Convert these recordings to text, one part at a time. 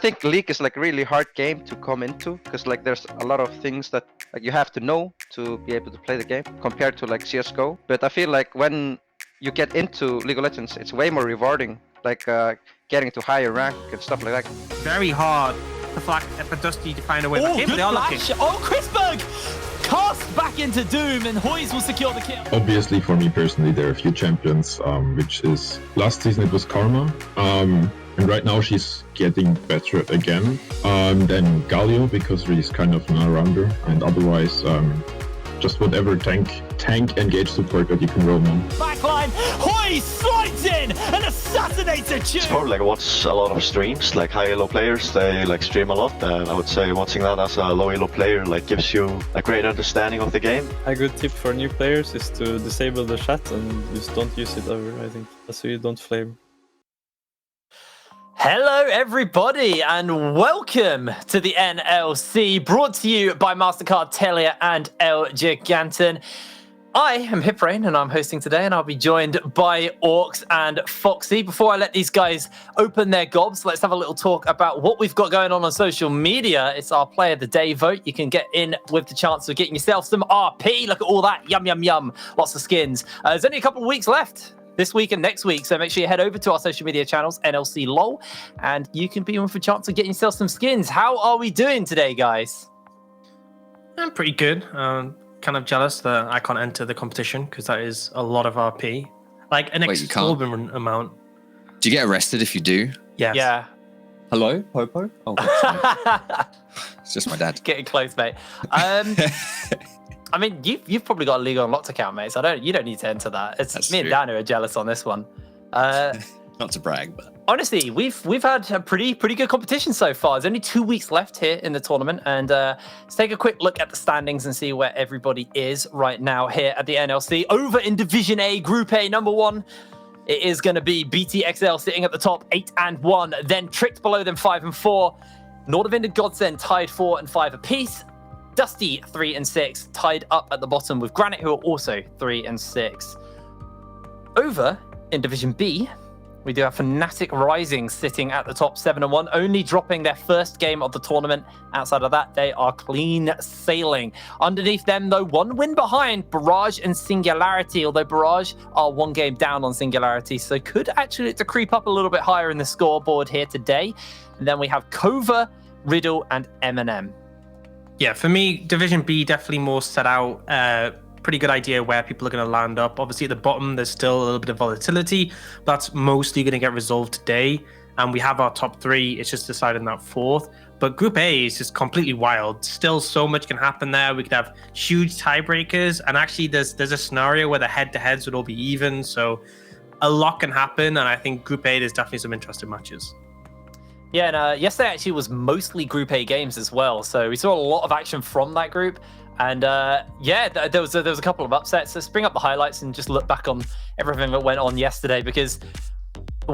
think League is like a really hard game to come into because like there's a lot of things that like you have to know to be able to play the game compared to like CS:GO. But I feel like when you get into League of Legends, it's way more rewarding, like getting to higher rank and stuff like that. Very hard for Dusty to find a way back in, but they are looking. Oh, Chrisberg cast back into Doom, and Hoyes will secure the kill. Obviously, for me personally, there are a few champions, which is last season it was Karma, and right now she's getting better again. Then Galio, because she's kind of an all-rounder, and otherwise just whatever tank engage support that you can roam on. Backline, Hoyes slides in and assassinates a It's probably like I watch a lot of streams, like high elo players, they like stream a lot, and I would say watching that as a low elo player like gives you a great understanding of the game. A good tip for new players is to disable the chat and just don't use it ever, I think, so you don't flame. Hello, everybody, and welcome to the NLC, brought to you by MasterCard, Telia, and El Giganten. I am Hiprain, and I'm hosting today, and I'll be joined by Orcs and Foxy. Before I let these guys open their gobs, let's have a little talk about what we've got going on social media. It's our Player of the Day vote. You can get in with the chance of getting yourself some RP. Look at all that. Yum, yum, yum. Lots of skins. There's only a couple of weeks left this week and next week, so make sure you head over to our social media channels, NLC LOL, and you can be in for a chance of getting yourself some skins. How are we doing today, guys? I'm pretty good. Kind of jealous that I can't enter the competition because that is a lot of RP. Like an exorbitant amount. Do you get arrested if you do? Yes. Yeah. Hello, Popo? Oh, God, it's just my dad. Getting close, mate. I mean, you've probably got a League Unlocked account, mate, so you don't need to enter that. It's That's me true. and Dan who are jealous on this one. Not to brag, but Honestly, we've had a pretty good competition so far. There's only 2 weeks left here in the tournament, and let's take a quick look at the standings and see where everybody is right now here at the NLC. Over in Division A, Group A, number 1, it is going to be BTXL sitting at the top, 8-1. Then Tricked below them, 5-4. Nordavind and Godsend tied 4 and 5 apiece. Dusty 3 and 6, tied up at the bottom with Granite, who are also 3 and 6. Over in Division B, we do have Fnatic Rising sitting at the top, 7-1, only dropping their first game of the tournament. Outside of that, they are clean sailing. Underneath them, though, 1 win behind Barrage and Singularity, although Barrage are 1 game down on Singularity, so could actually look to creep up a little bit higher in the scoreboard here today. And then we have Kova, Riddle, and Eminem. Yeah, for me, Division B definitely more set out. Pretty good idea where people are going to land up. Obviously, at the bottom, there's still a little bit of volatility. That's mostly going to get resolved today. And we have our top 3. It's just deciding that 4th. But Group A is just completely wild. Still, so much can happen there. We could have huge tiebreakers. And actually, there's a scenario where the head-to-heads would all be even. So a lot can happen. And I think Group A, there's definitely some interesting matches. Yeah, and yesterday actually was mostly Group A games as well. So we saw a lot of action from that group. And yeah, there was a couple of upsets. Let's bring up the highlights and just look back on everything that went on yesterday, because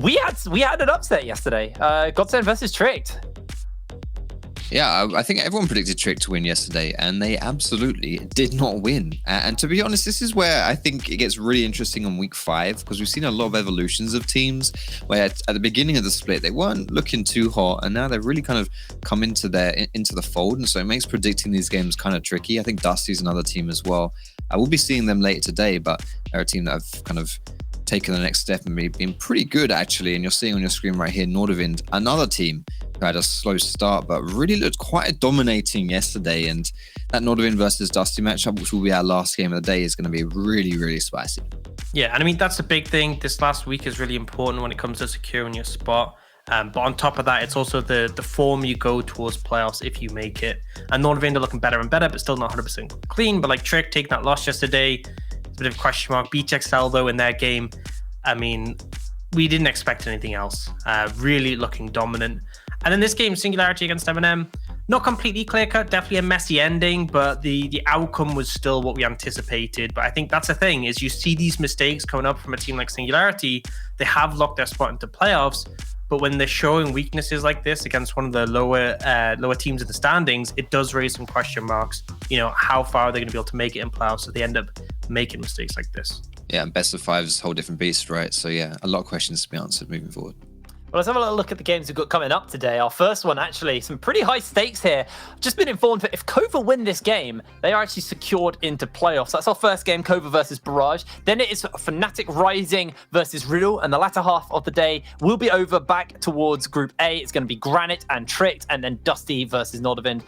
we had an upset yesterday. Godsend versus Tricked. yeah, I think everyone predicted Trick to win yesterday, and they absolutely did not win. And to be honest, this is where I think it gets really interesting on week 5, because we've seen a lot of evolutions of teams where at the beginning of the split, they weren't looking too hot, and now they've really kind of come into the fold, and so it makes predicting these games kind of tricky. I think Dusty's another team as well. I will be seeing them later today, but they're a team that I've kind of taken the next step and been pretty good, actually. And you're seeing on your screen right here, Nordavind, another team who had a slow start, but really looked quite dominating yesterday. And that Nordavind versus Dusty matchup, which will be our last game of the day, is going to be really, really spicy. Yeah, and I mean, that's a big thing. This last week is really important when it comes to securing your spot. But on top of that, it's also the form you go towards playoffs if you make it. And Nordavind are looking better and better, but still not 100% clean. But like Trick taking that loss yesterday, it's a bit of a question mark. BTXL, though, in their game, I mean, we didn't expect anything else. Really looking dominant. And in this game, Singularity against Eminem, not completely clear-cut, definitely a messy ending, but the outcome was still what we anticipated. But I think that's the thing, is you see these mistakes coming up from a team like Singularity. They have locked their spot into playoffs, but when they're showing weaknesses like this against one of the lower teams in the standings, it does raise some question marks. You know, how far are they going to be able to make it in playoffs if they end up making mistakes like this? Yeah, and best of 5 is a whole different beast, right? So yeah, a lot of questions to be answered moving forward. Well, let's have a little look at the games we've got coming up today. Our first one, actually, some pretty high stakes here. I've just been informed that if Kova win this game, they are actually secured into playoffs. That's our first game, Kova versus Barrage. Then it is Fnatic Rising versus Riddle, and the latter half of the day will be over back towards Group A. It's going to be Granite and Tricked, and then Dusty versus Nordavind.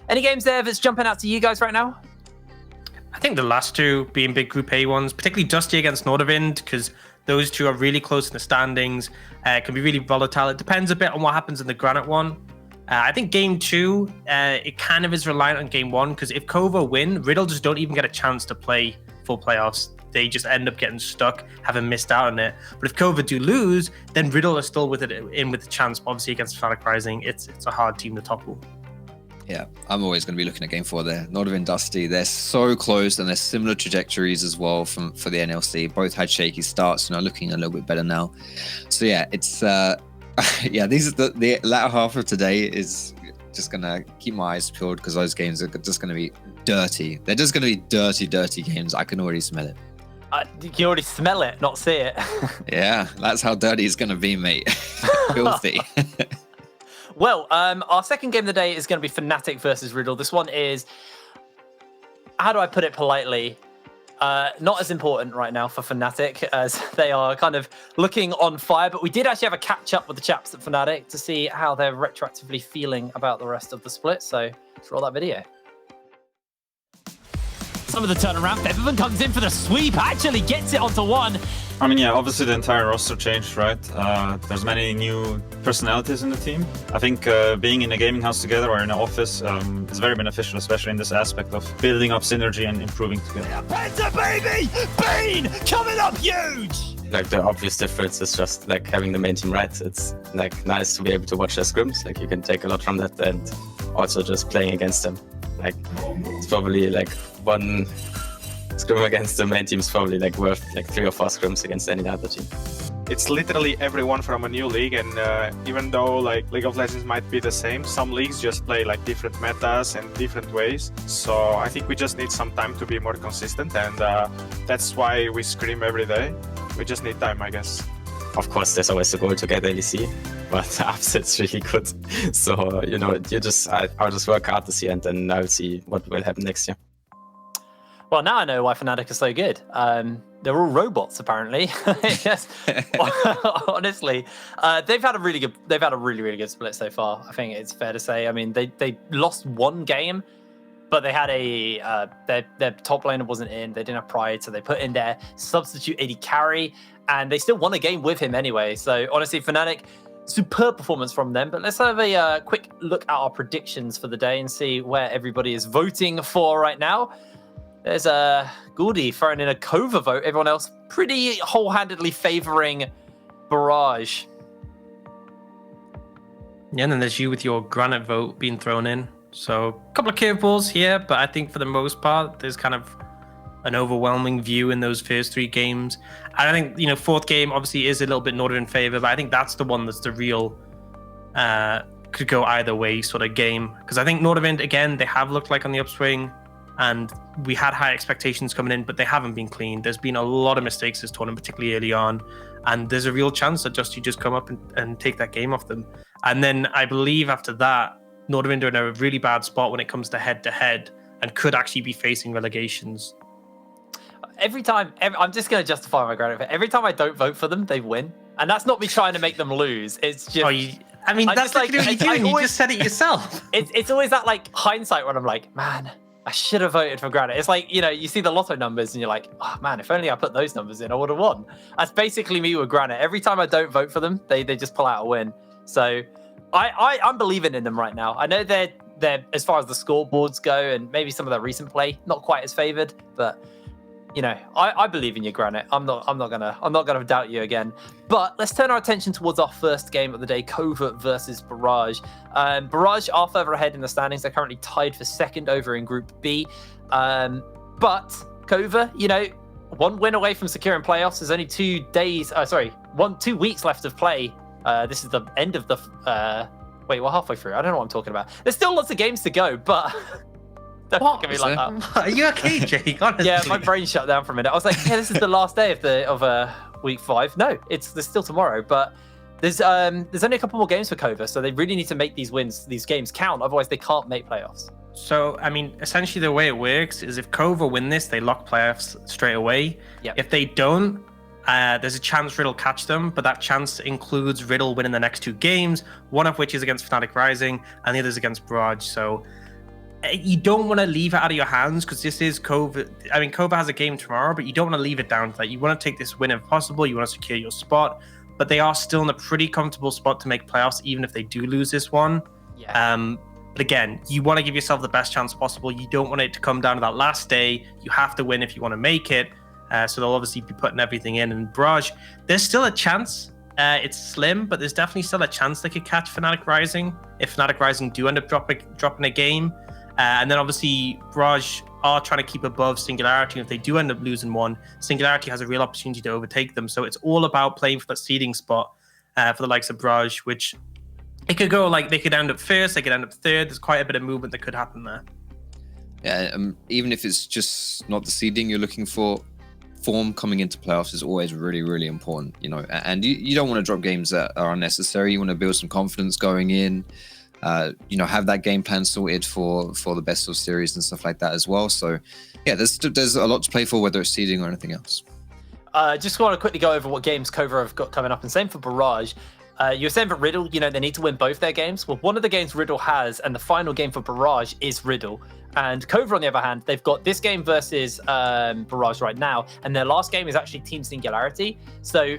Any games there that's jumping out to you guys right now? I think the last two being big Group A ones, particularly Dusty against Nordavind, because those two are really close in the standings. It can be really volatile. It depends a bit on what happens in the Granite one. I think game 2, it kind of is reliant on game 1, because if Kova win, Riddle just don't even get a chance to play full playoffs. They just end up getting stuck, having missed out on it. But if Kova do lose, then Riddle is still with it in with the chance. Obviously against Fnatic Rising, it's a hard team to topple. Yeah, I'm always going to be looking at game 4 there. Nordavind, Dusty, they're so close, and they're similar trajectories as well for the NLC. Both had shaky starts and are looking a little bit better now. So yeah, it's yeah, these are the latter half of today is just going to keep my eyes peeled, because those games are just going to be dirty. They're just going to be dirty games. I can already smell it. You can already smell it, not see it. Yeah, that's how dirty it's going to be, mate. Filthy. Well, our second game of the day is going to be Fnatic versus Riddle. This one is, how do I put it politely, not as important right now for Fnatic, as they are kind of looking on fire. But we did actually have a catch up with the chaps at Fnatic to see how they're retroactively feeling about the rest of the split. So let's roll that video. Some of the turnaround, Featherman comes in for the sweep, actually gets it onto one. I mean, yeah, obviously the entire roster changed, right? There's many new personalities in the team. I think being in a gaming house together or in an office is very beneficial, especially in this aspect of building up synergy and improving together. Penta, baby! Bean coming up huge! Like, the obvious difference is just like having the main team right. It's like nice to be able to watch their scrims. Like, you can take a lot from that, and also just playing against them. Like, it's probably like one scrim against the main team is probably like worth like 3 or 4 scrims against any other team. It's literally everyone from a new league, and even though like League of Legends might be the same, some leagues just play like different metas and different ways. So I think we just need some time to be more consistent, and that's why we scrim every day. We just need time, I guess. Of course, there's always the goal to get LEC, but the upset's really good. So, you know, I'll just work hard this year, and then I'll see what will happen next year. Well, now I know why Fnatic are so good. They're all robots, apparently. Yes, honestly, they've had a really good split so far. I think it's fair to say. I mean, they lost one game, but they had their top laner wasn't in. They didn't have Pride, so they put in their substitute AD carry, and they still won a game with him anyway. So honestly, Fnatic, superb performance from them. But let's have a quick look at our predictions for the day and see where everybody is voting for right now. There's Gouldy throwing in a Kova vote. Everyone else pretty wholehandedly favoring Barrage. Yeah, and then there's you with your Granite vote being thrown in. So a couple of curveballs here, but I think for the most part, there's kind of an overwhelming view in those first 3 games. And I think, you know, 4th game obviously is a little bit Northern in favor, but I think that's the one that's the real, could go either way sort of game. Because I think Nordavind, again, they have looked like on the upswing, and we had high expectations coming in, but they haven't been clean. There's been a lot of mistakes this tournament, particularly early on, and there's a real chance that you just come up and take that game off them. And then I believe after that, Nordavind are in a really bad spot when it comes to head-to-head, and could actually be facing relegations. Every time, I'm just going to justify my Granite. Every time I don't vote for them, they win. And that's not me trying to make them lose. It's just... I mean, that's just like what you do. You just said it yourself. It's always that like hindsight when I'm like, man, I should have voted for Granite. It's like, you know, you see the lotto numbers and you're like, oh man, if only I put those numbers in, I would have won. That's basically me with Granite. Every time I don't vote for them, they just pull out a win. So I'm believing in them right now. I know they're as far as the scoreboards go, and maybe some of their recent play, not quite as favored, but you know, I believe in you, Granite. I'm not gonna doubt you again. But let's turn our attention towards our first game of the day, Kova versus Barrage. Barrage are further ahead in the standings. They're currently tied for 2nd over in Group B. But Kova, you know, 1 win away from securing playoffs. There's only 2 weeks left of play. This is the end of the. Wait, we're halfway through. I don't know what I'm talking about. There's still lots of games to go, but. Don't look at me like that. Are you okay, Jake? Honestly. Yeah, my brain shut down for a minute. I was like, yeah, this is the last day of week 5. No, there's still tomorrow. But There's only a couple more games for Kova, so they really need to make these games count. Otherwise, they can't make playoffs. So, I mean, essentially the way it works is if Kova win this, they lock playoffs straight away. Yep. If they don't, there's a chance Riddle catch them, but that chance includes Riddle winning the next 2 games, one of which is against Fnatic Rising, and the other is against Barrage. So you don't want to leave it out of your hands because this is Kova. I mean, Kova has a game tomorrow, but you don't want to leave it down to that. You want to take this win if possible. You want to secure your spot, but they are still in a pretty comfortable spot to make playoffs, even if they do lose this one. Yeah. But again, you want to give yourself the best chance possible. You don't want it to come down to that last day. You have to win if you want to make it. So they'll obviously be putting everything in. And Barrage, there's still a chance. It's slim, but there's definitely still a chance they could catch Fnatic Rising if Fnatic Rising do end up dropping a game. And then obviously Barrage are trying to keep above Singularity. If they do end up losing one, Singularity has a real opportunity to overtake them. So it's all about playing for that seeding spot for the likes of Barrage, which it could go like they could end up first, they could end up third. There's quite a bit of movement that could happen there. Yeah, even if it's just not the seeding you're looking for, form coming into playoffs is always really, really important, you know. And you don't want to drop games that are unnecessary. You want to build some confidence going in, you know, have that game plan sorted for the best of series and stuff like that as well. So, yeah, there's a lot to play for, whether it's seeding or anything else. Just want to quickly go over what games Kova have got coming up, and same for Barrage. You were saying for Riddle, you know, they need to win both their games. Well, one of the games Riddle has, and the final game for Barrage is Riddle. And Kova, on the other hand, they've got this game versus Barrage right now, and their last game is actually Team Singularity. So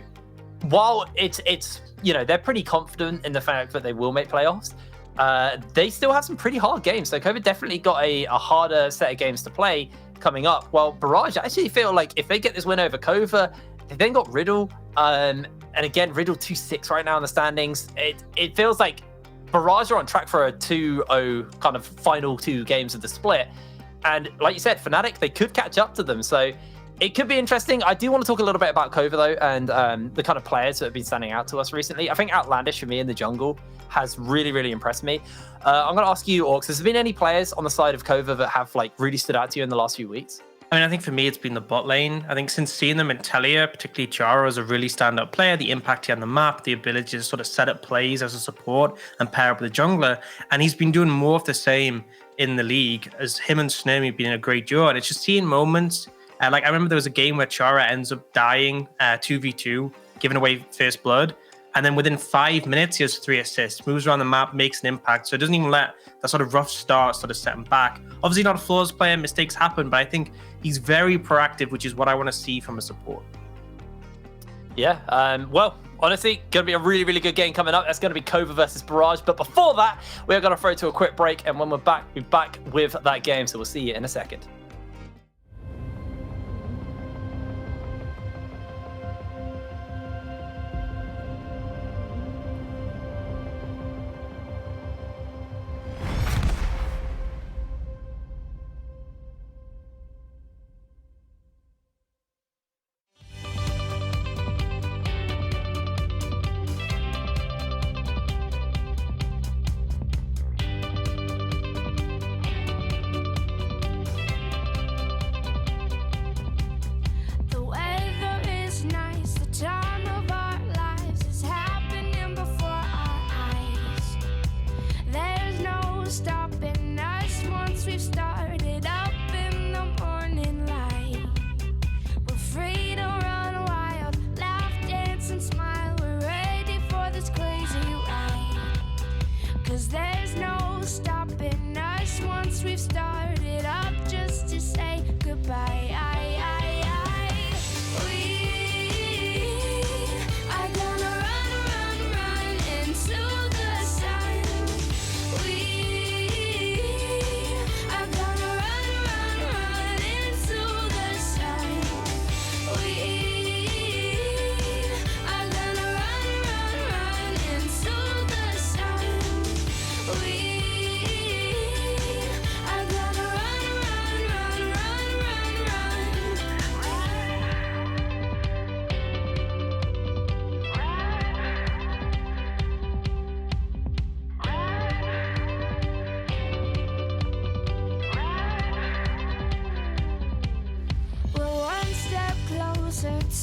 while it's you know, they're pretty confident in the fact that they will make playoffs, they still have some pretty hard games. So Kova definitely got a harder set of games to play coming up. Well, Barrage, I actually feel like if they get this win over Kova, they then got Riddle. And again, Riddle 2-6 right now in the standings. It feels like Barrage are on track for a 2-0 kind of final 2 games of the split. And like you said, Fnatic, they could catch up to them. So it could be interesting. I do want to talk a little bit about Kova, though, and the kind of players that have been standing out to us recently. I think Outlandish, for me, in the jungle has really, really impressed me. I'm going to ask you, Orcs, has there been any players on the side of Kova that have like really stood out to you in the last few weeks? I mean, I think for me, it's been the bot lane. I think since seeing them in Telia, particularly Jaro as a really stand-up player, the impact he had on the map, the ability to sort of set up plays as a support and pair up with a jungler. And he's been doing more of the same in the league as him and Snurmy have been a great duo. And it's just seeing moments. Like I remember there was a game where Chara ends up dying 2v2, giving away first blood. And then within 5 minutes, he has 3 assists, moves around the map, makes an impact. So it doesn't even let that sort of rough start sort of set him back. Obviously not a flawless player, mistakes happen, but I think he's very proactive, which is what I want to see from a support. Yeah, well, honestly, going to be a really, really good game coming up. That's going to be Kova versus Barrage. But before that, we are going to throw to a quick break. And when we're back with that game. So we'll see you in a second.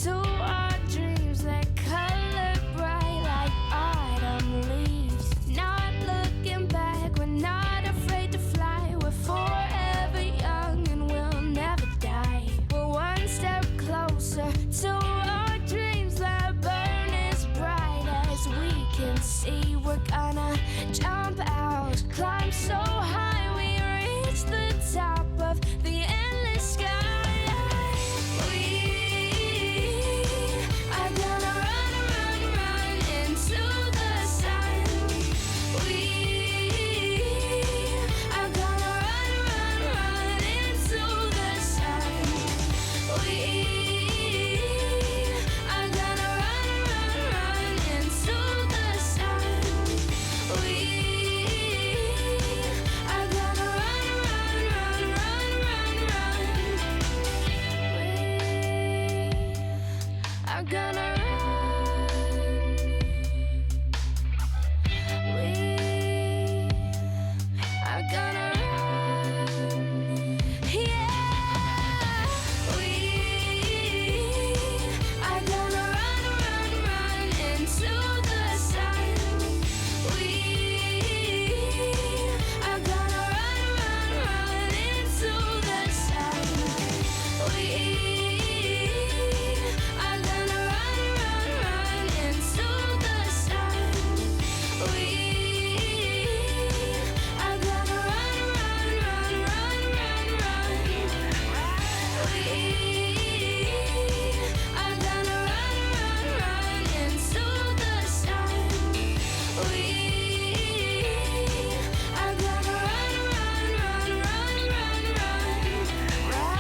To our dreams that color bright like see, we're gonna jump out, climb so high, we reach the top of the endless sky. We are gonna run, run, run into the sun. We are gonna run, run, run into the sun. We are gonna run, run, run into the sun. We are gonna run, run, run, run, run, run. We are gonna run. We are gonna run. Yeah. We are gonna run, run, run into the sun. We are gonna run, run, run into the sun. We are gonna run, run, run into the sun. We are gonna run, run, run, run, run, run. We are gonna run, run, run into the sun. We are gonna run, run, run, run, run, run.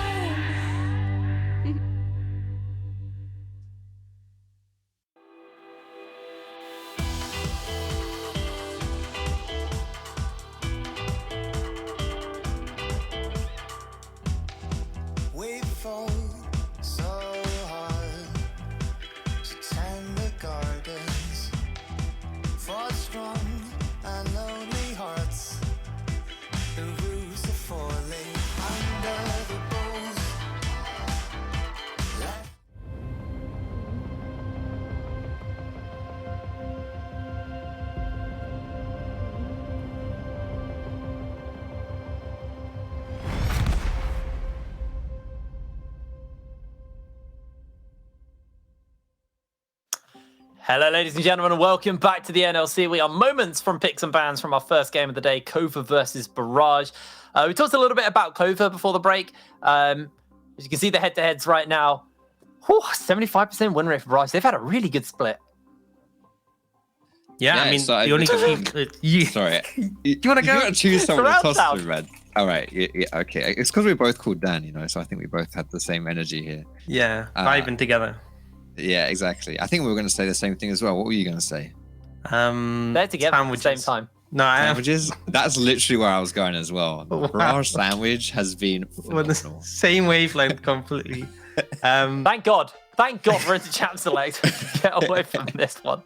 We fall so hard to tend the gardens for strong and lonely hearts. The roofs are falling under the bulls. Hello, ladies and gentlemen, and welcome back to the NLC. We are moments from picks and bans from our first game of the day, Kova versus Barrage. We talked a little bit about Kova before the break. As you can see the head-to-heads right now. 75% win rate for Barrage. They've had a really good split. Yeah, I mean, so the only team. Sorry. Do you want to go? You got to choose someone to Surround toss sound. to, man. All right. Yeah, okay. It's because we both called Dan, so I think we both had the same energy here. Yeah, vibing together. Yeah, exactly. I think we were going to say the same thing as well. What were you going to say? They're together at the same time. No, I am. Sandwiches? That's literally where I was going as well. Wow. Barrage sandwich has been We're the phenomenal. same wavelength completely. Thank God. Thank God we're into Champ Select. Get away from this one.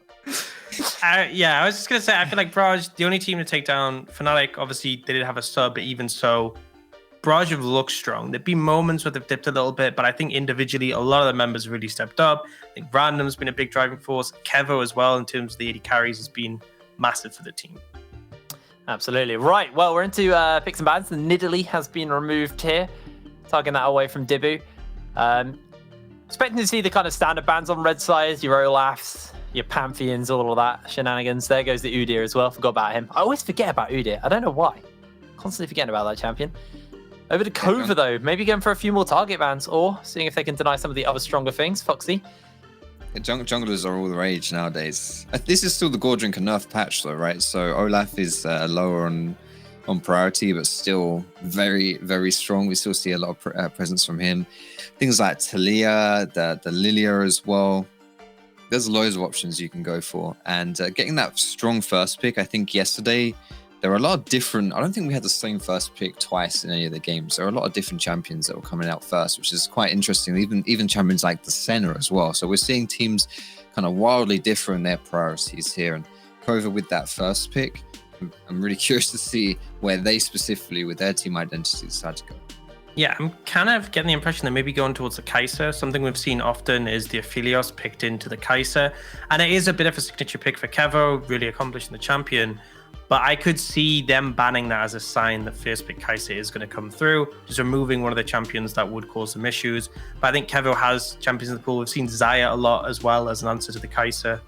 Yeah, I was just going to say, I feel like Barrage, the only team to take down Fnatic, obviously they did have a sub, but even so, Barrage have looked strong. There've been moments where they've dipped a little bit, but I think individually, a lot of the members really stepped up. I think Random's been a big driving force. Kevo as well, in terms of the 80 carries, has been massive for the team. Absolutely. Right. Well, we're into picks and bans. The Nidalee has been removed here, tugging that away from Dibu. Expecting to see the kind of standard bans on red side, your Olafs, your Pantheons, all of that shenanigans. There goes the Udyr as well. Forgot about him. I always forget about Udyr. I don't know why. Constantly forgetting about that champion. Over to Kova, though. Maybe going for a few more target bans or seeing if they can deny some of the other stronger things. Foxy. Junglers are all the rage nowadays. This is still the Gordon nerf patch, though, right? So Olaf is lower on priority, but still very, very strong. We still see a lot of presence from him. Things like Talia, the Lilia as well. There's loads of options you can go for. And getting that strong first pick, I think yesterday, there were a lot of different... I don't think we had the same first pick twice in any of the games. There were a lot of different champions that were coming out first, which is quite interesting. Even champions like the Senna as well. So we're seeing teams kind of wildly differ in their priorities here. And Kova with that first pick, I'm really curious to see where they specifically, with their team identity, decide to go. Yeah, I'm kind of getting the impression that maybe going towards the Kai'Sa. Something we've seen often is the Aphelios picked into the Kai'Sa. And it is a bit of a signature pick for Kevo, really accomplishing the champion. But I could see them banning that as a sign that first pick Kai'Sa is going to come through, just removing one of the champions that would cause some issues. But I think Kevo has champions in the pool. We've seen Xayah a lot as well as an answer to the Kai'Sa.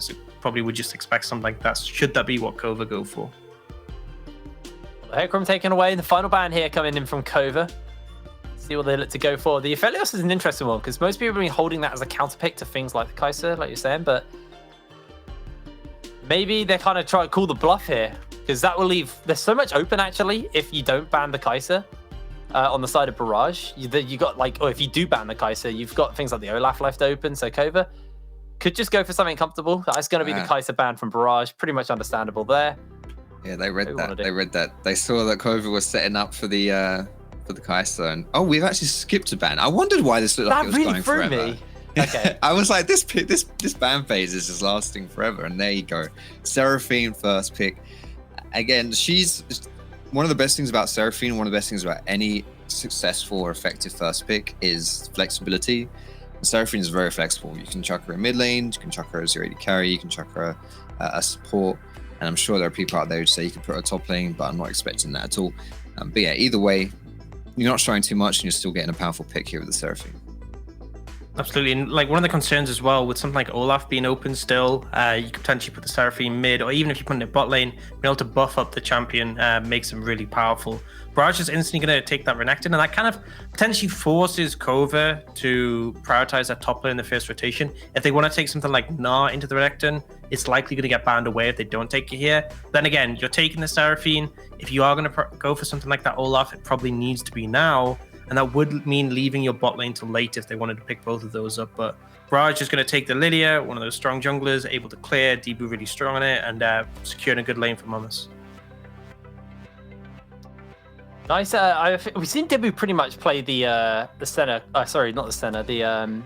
So probably would just expect something like that. Should that be what Kova go for? Hecarim taken away. The final ban here coming in from Kova. See what they look to go for. The Aphelios is an interesting one because most people have been holding that as a counter pick to things like the Kai'Sa, like you're saying, but maybe they're kind of trying to call the bluff here because that will leave. There's so much open actually if you don't ban the Kai'Sa on the side of Barrage. You got like, or if you do ban the Kai'Sa, you've got things like the Olaf left open. So Kova could just go for something comfortable. That's going to be the Kai'Sa ban from Barrage. Pretty much understandable there. Yeah, they read that. They read that. They saw that Kova was setting up for the Kai'Sa, and we've actually skipped a ban. I wondered why this looked like it was really going threw forever. Me. Okay. I was like, this ban phase is just lasting forever, and there you go. Seraphine first pick. Again, she's one of the best things about Seraphine. One of the best things about any successful or effective first pick is flexibility. Seraphine is very flexible. You can chuck her in mid lane, you can chuck her as your AD carry, you can chuck her a support, and I'm sure there are people out there who say you can put her top lane, but I'm not expecting that at all. But yeah, either way, you're not showing too much, and you're still getting a powerful pick here with the Seraphine. Absolutely, and like one of the concerns as well with something like Olaf being open still, you could potentially put the Seraphine mid, or even if you put it in bot lane, being able to buff up the champion makes them really powerful. Barrage is instantly going to take that Renekton, and that kind of potentially forces Kova to prioritize that top lane in the first rotation. If they want to take something like Gnar into the Renekton, it's likely going to get banned away if they don't take it here. Then again, you're taking the Seraphine. If you are going to go for something like that Olaf, it probably needs to be now. And that would mean leaving your bot lane till late if they wanted to pick both of those up. But Barrage is going to take the Lilia, one of those strong junglers, able to clear, Debu really strong on it, and securing a good lane for Momus. Nice. We've seen Debu pretty much play the Senna. Sorry, not the Senna. The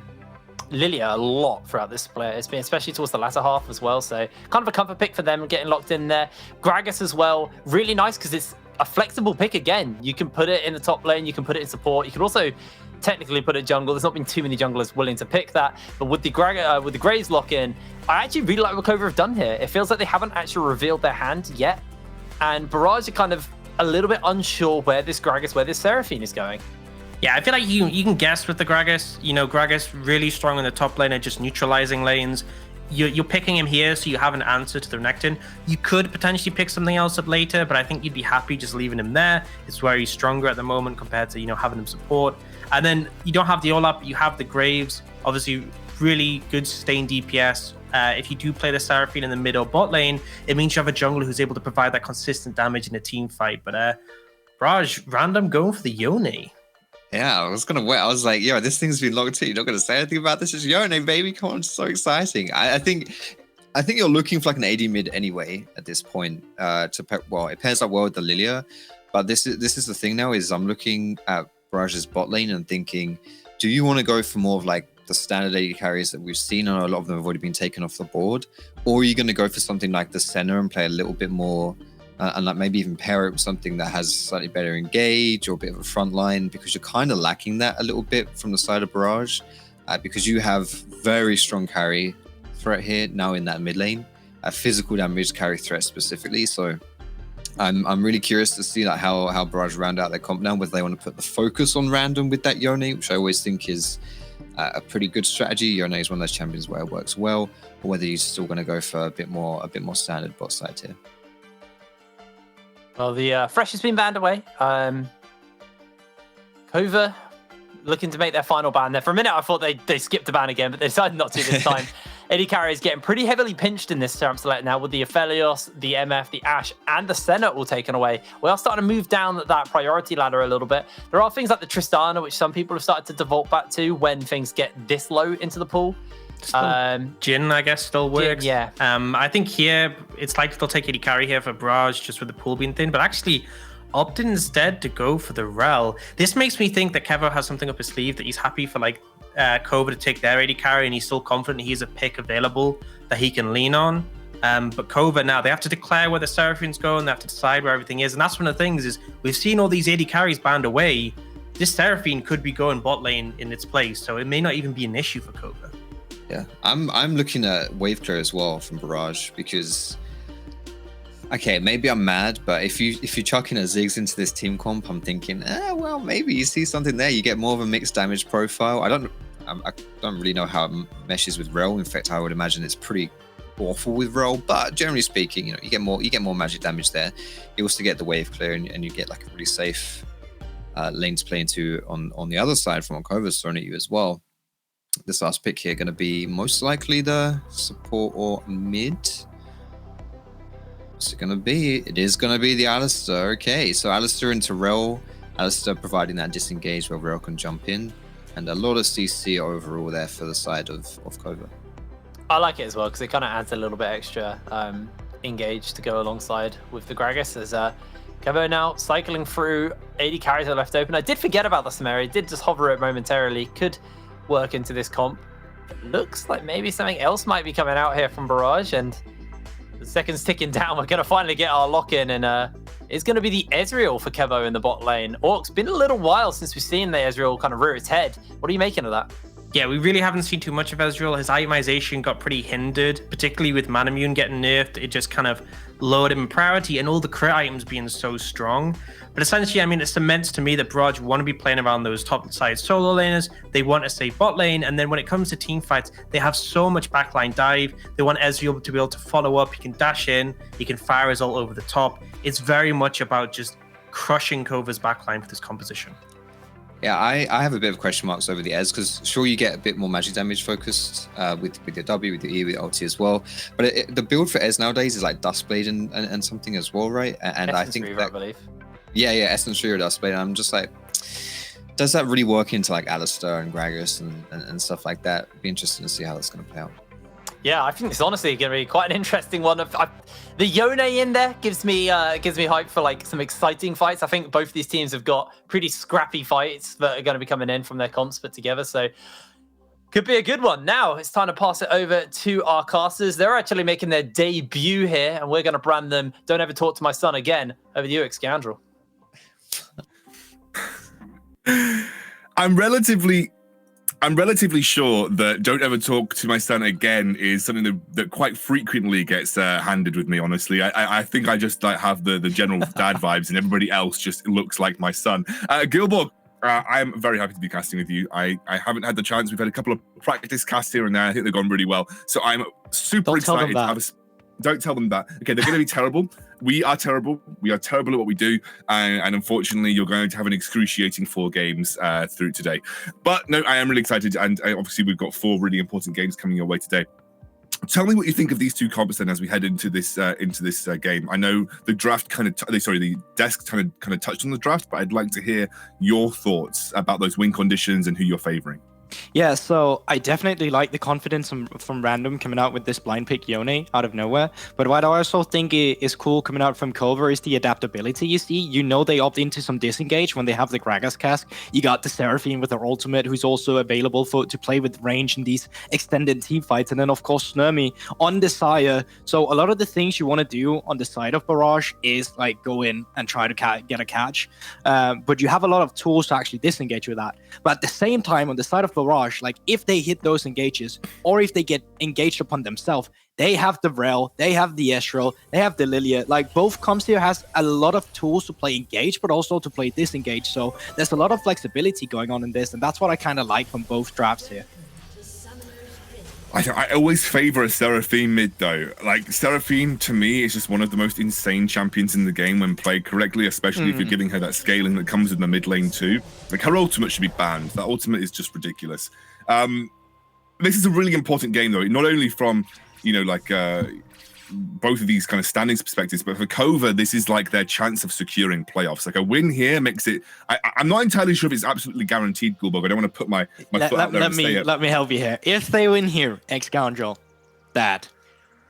Lilia a lot throughout this split. It's been especially towards the latter half as well. So kind of a comfort pick for them getting locked in there. Gragas as well, really nice because it's a flexible pick again. You can put it in the top lane, you can put it in support, you can also technically put it jungle. There's not been too many junglers willing to pick that, but with the Graves lock in, I actually really like what Kova have done here. It feels like they haven't actually revealed their hand yet, and Barrage are kind of a little bit unsure where this Seraphine is going. Yeah, I feel like you can guess with the Gragas. You know, Gragas really strong in the top lane and just neutralizing lanes. You're picking him here, so you have an answer to the Renekton. You could potentially pick something else up later, but I think you'd be happy just leaving him there. It's where he's stronger at the moment compared to, having him support. And then you don't have the Olaf, but you have the Graves. Obviously, really good sustained DPS. If you do play the Seraphine in the mid or bot lane, it means you have a jungler who's able to provide that consistent damage in a team fight. But Raj, random going for the Yone. Yeah, I was gonna wait. I was like, yo, this thing's been locked in. You're not gonna say anything about this. It's Yone, baby. Come on, it's so exciting. I think you're looking for like an AD mid anyway at this point. It pairs up well with the Lilia, but this is the thing now. Is I'm looking at Barrage's bot lane and thinking, do you want to go for more of like the standard AD carries that we've seen, and a lot of them have already been taken off the board, or are you going to go for something like the Senna and play a little bit more? And like maybe even pair it with something that has slightly better engage or a bit of a front line, because you're kind of lacking that a little bit from the side of Barrage, because you have very strong carry threat here now in that mid lane, physical damage carry threat specifically. So I'm really curious to see like how Barrage round out their comp now, whether they want to put the focus on random with that Yone, which I always think is a pretty good strategy. Yone is one of those champions where it works well, or whether you're still going to go for a bit more standard bot side here. Well, the Fresh has been banned away. Kova looking to make their final ban there. For a minute, I thought they skipped the ban again, but they decided not to this time. Eddie Carey is getting pretty heavily pinched in this Serum Select now with the Aphelios, the MF, the Ashe, and the Senna all taken away. We are starting to move down that priority ladder a little bit. There are things like the Tristana, which some people have started to default back to when things get this low into the pool. Jhin, I guess, still works. Jhin, yeah. I think here it's likely they'll take AD carry here for Barrage just with the pool being thin, but actually opted instead to go for the Rel. This makes me think that Kova has something up his sleeve, that he's happy for like Kova to take their AD carry, and he's still confident he's a pick available that he can lean on. But Kova now, they have to declare where the Seraphine's going, they have to decide where everything is, and that's one of the things is we've seen all these AD carries banned away. This Seraphine could be going bot lane in its place, so it may not even be an issue for Kova. Yeah, I'm looking at wave clear as well from Barrage, because okay, maybe I'm mad, but if you chuck in a Ziggs into this team comp, I'm thinking, well, maybe you see something there. You get more of a mixed damage profile. I don't really know how it meshes with Rel. In fact, I would imagine it's pretty awful with roll, but generally speaking, you get more magic damage there. You also get the wave clear, and you get like a really safe lane to play into on the other side from what Kova's thrown at you as well. This last pick here going to be most likely the support or mid. What's it going to be? It is going to be the Alistar. Okay, so Alistar into Rel. Alistar providing that disengage where Rel can jump in. And a lot of CC overall there for the side of Kova. I like it as well because it kind of adds a little bit extra engage to go alongside with the Gragas. As Kova now cycling through, 80 carries are left open. I did forget about the Samaria, did just hover it momentarily. Could work into this comp. Looks like maybe something else might be coming out here from Barrage, and the seconds ticking down. We're going to finally get our lock in, and it's going to be the Ezreal for Kevo in the bot lane. Orcs, been a little while since we've seen the Ezreal kind of rear its head. What are you making of that? Yeah, we really haven't seen too much of Ezreal. His itemization got pretty hindered, particularly with Manamune getting nerfed. It just kind of lowered him in priority, and all the crit items being so strong. But essentially, I mean, it cements to me that Barrage want to be playing around those top side solo laners. They want to stay bot lane, and then when it comes to team fights, they have so much backline dive. They want Ezreal to be able to follow up. He can dash in. He can fire his ult over the top. It's very much about just crushing Kova's backline with this composition. Yeah, I have a bit of question marks over the Ez, because sure, you get a bit more magic damage focused with your W, with your E, with your ulti as well. But the build for Ez nowadays is like Dustblade and something as well, right? And I think Reaver, I believe. Yeah, Essence Reaver, Dustblade. And I'm just like, does that really work into like Alistar and Gragas and stuff like that? It'd be interesting to see how that's going to play out. Yeah, I think it's honestly going to be quite an interesting one. The Yone in there gives me hype for like some exciting fights. I think both of these teams have got pretty scrappy fights that are going to be coming in from their comps put together. So could be a good one. Now it's time to pass it over to our casters. They're actually making their debut here, and we're going to brand them "Don't Ever Talk to My Son Again." Over to you, Scoundrel. I'm relatively sure that "Don't Ever Talk to My Son Again" is something that quite frequently gets handed with me, honestly. I think I just like have the general dad vibes, and everybody else just looks like my son. Gilborg, I'm very happy to be casting with you. I haven't had the chance. We've had a couple of practice casts here and there. I think they've gone really well. So I'm super excited to have Don't tell them that. Okay, they're going to be terrible. We are terrible. We are terrible at what we do. And unfortunately, you're going to have an excruciating 4 games through today. But no, I am really excited. And obviously, we've got 4 really important games coming your way today. Tell me what you think of these two comps then as we head into this game. I know the draft the desk kind of touched on the draft, but I'd like to hear your thoughts about those win conditions and who you're favoring. Yeah, so I definitely like the confidence from Random coming out with this blind pick Yone out of nowhere. But what I also think is cool coming out from Kova is the adaptability you see. You know they opt into some disengage when they have the Gragas cask. You got the Seraphine with her ultimate, who's also available to play with range in these extended team fights. And then, of course, Snurmy on Desire. So a lot of the things you want to do on the side of Barrage is like go in and try to get a catch. But you have a lot of tools to actually disengage with that. But at the same time, on the side of Barrage, like if they hit those engages or if they get engaged upon themselves, they have the Rel, they have the Ezreal, they have the Lilia. Like both comps here has a lot of tools to play engage, but also to play disengage. So there's a lot of flexibility going on in this, and that's what I kind of like from both drafts here. I always favor a Seraphine mid though. Like Seraphine to me is just one of the most insane champions in the game when played correctly, especially if you're giving her that scaling that comes in the mid lane too. Like her ultimate should be banned. That ultimate is just ridiculous. This is a really important game though, not only from, both of these kind of standings perspectives, but for Kova, this is like their chance of securing playoffs. Like a win here makes it. I'm not entirely sure if it's absolutely guaranteed, Gulbog. I don't want to put my foot out there and say it. Let me help you here. If they win here, Scoundrel, that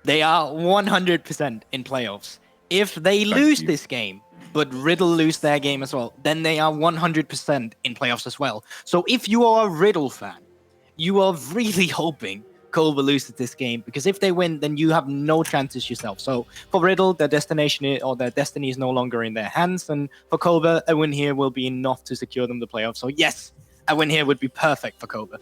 they are 100% in playoffs. If they lose this game, but Riddle lose their game as well, then they are 100% in playoffs as well. So if you are a Riddle fan, you are really hoping Kova loses this game, because if they win, then you have no chances yourself. So for Riddle, their destiny is no longer in their hands, and for Kova, a win here will be enough to secure them the playoffs. So yes, a win here would be perfect for Kova.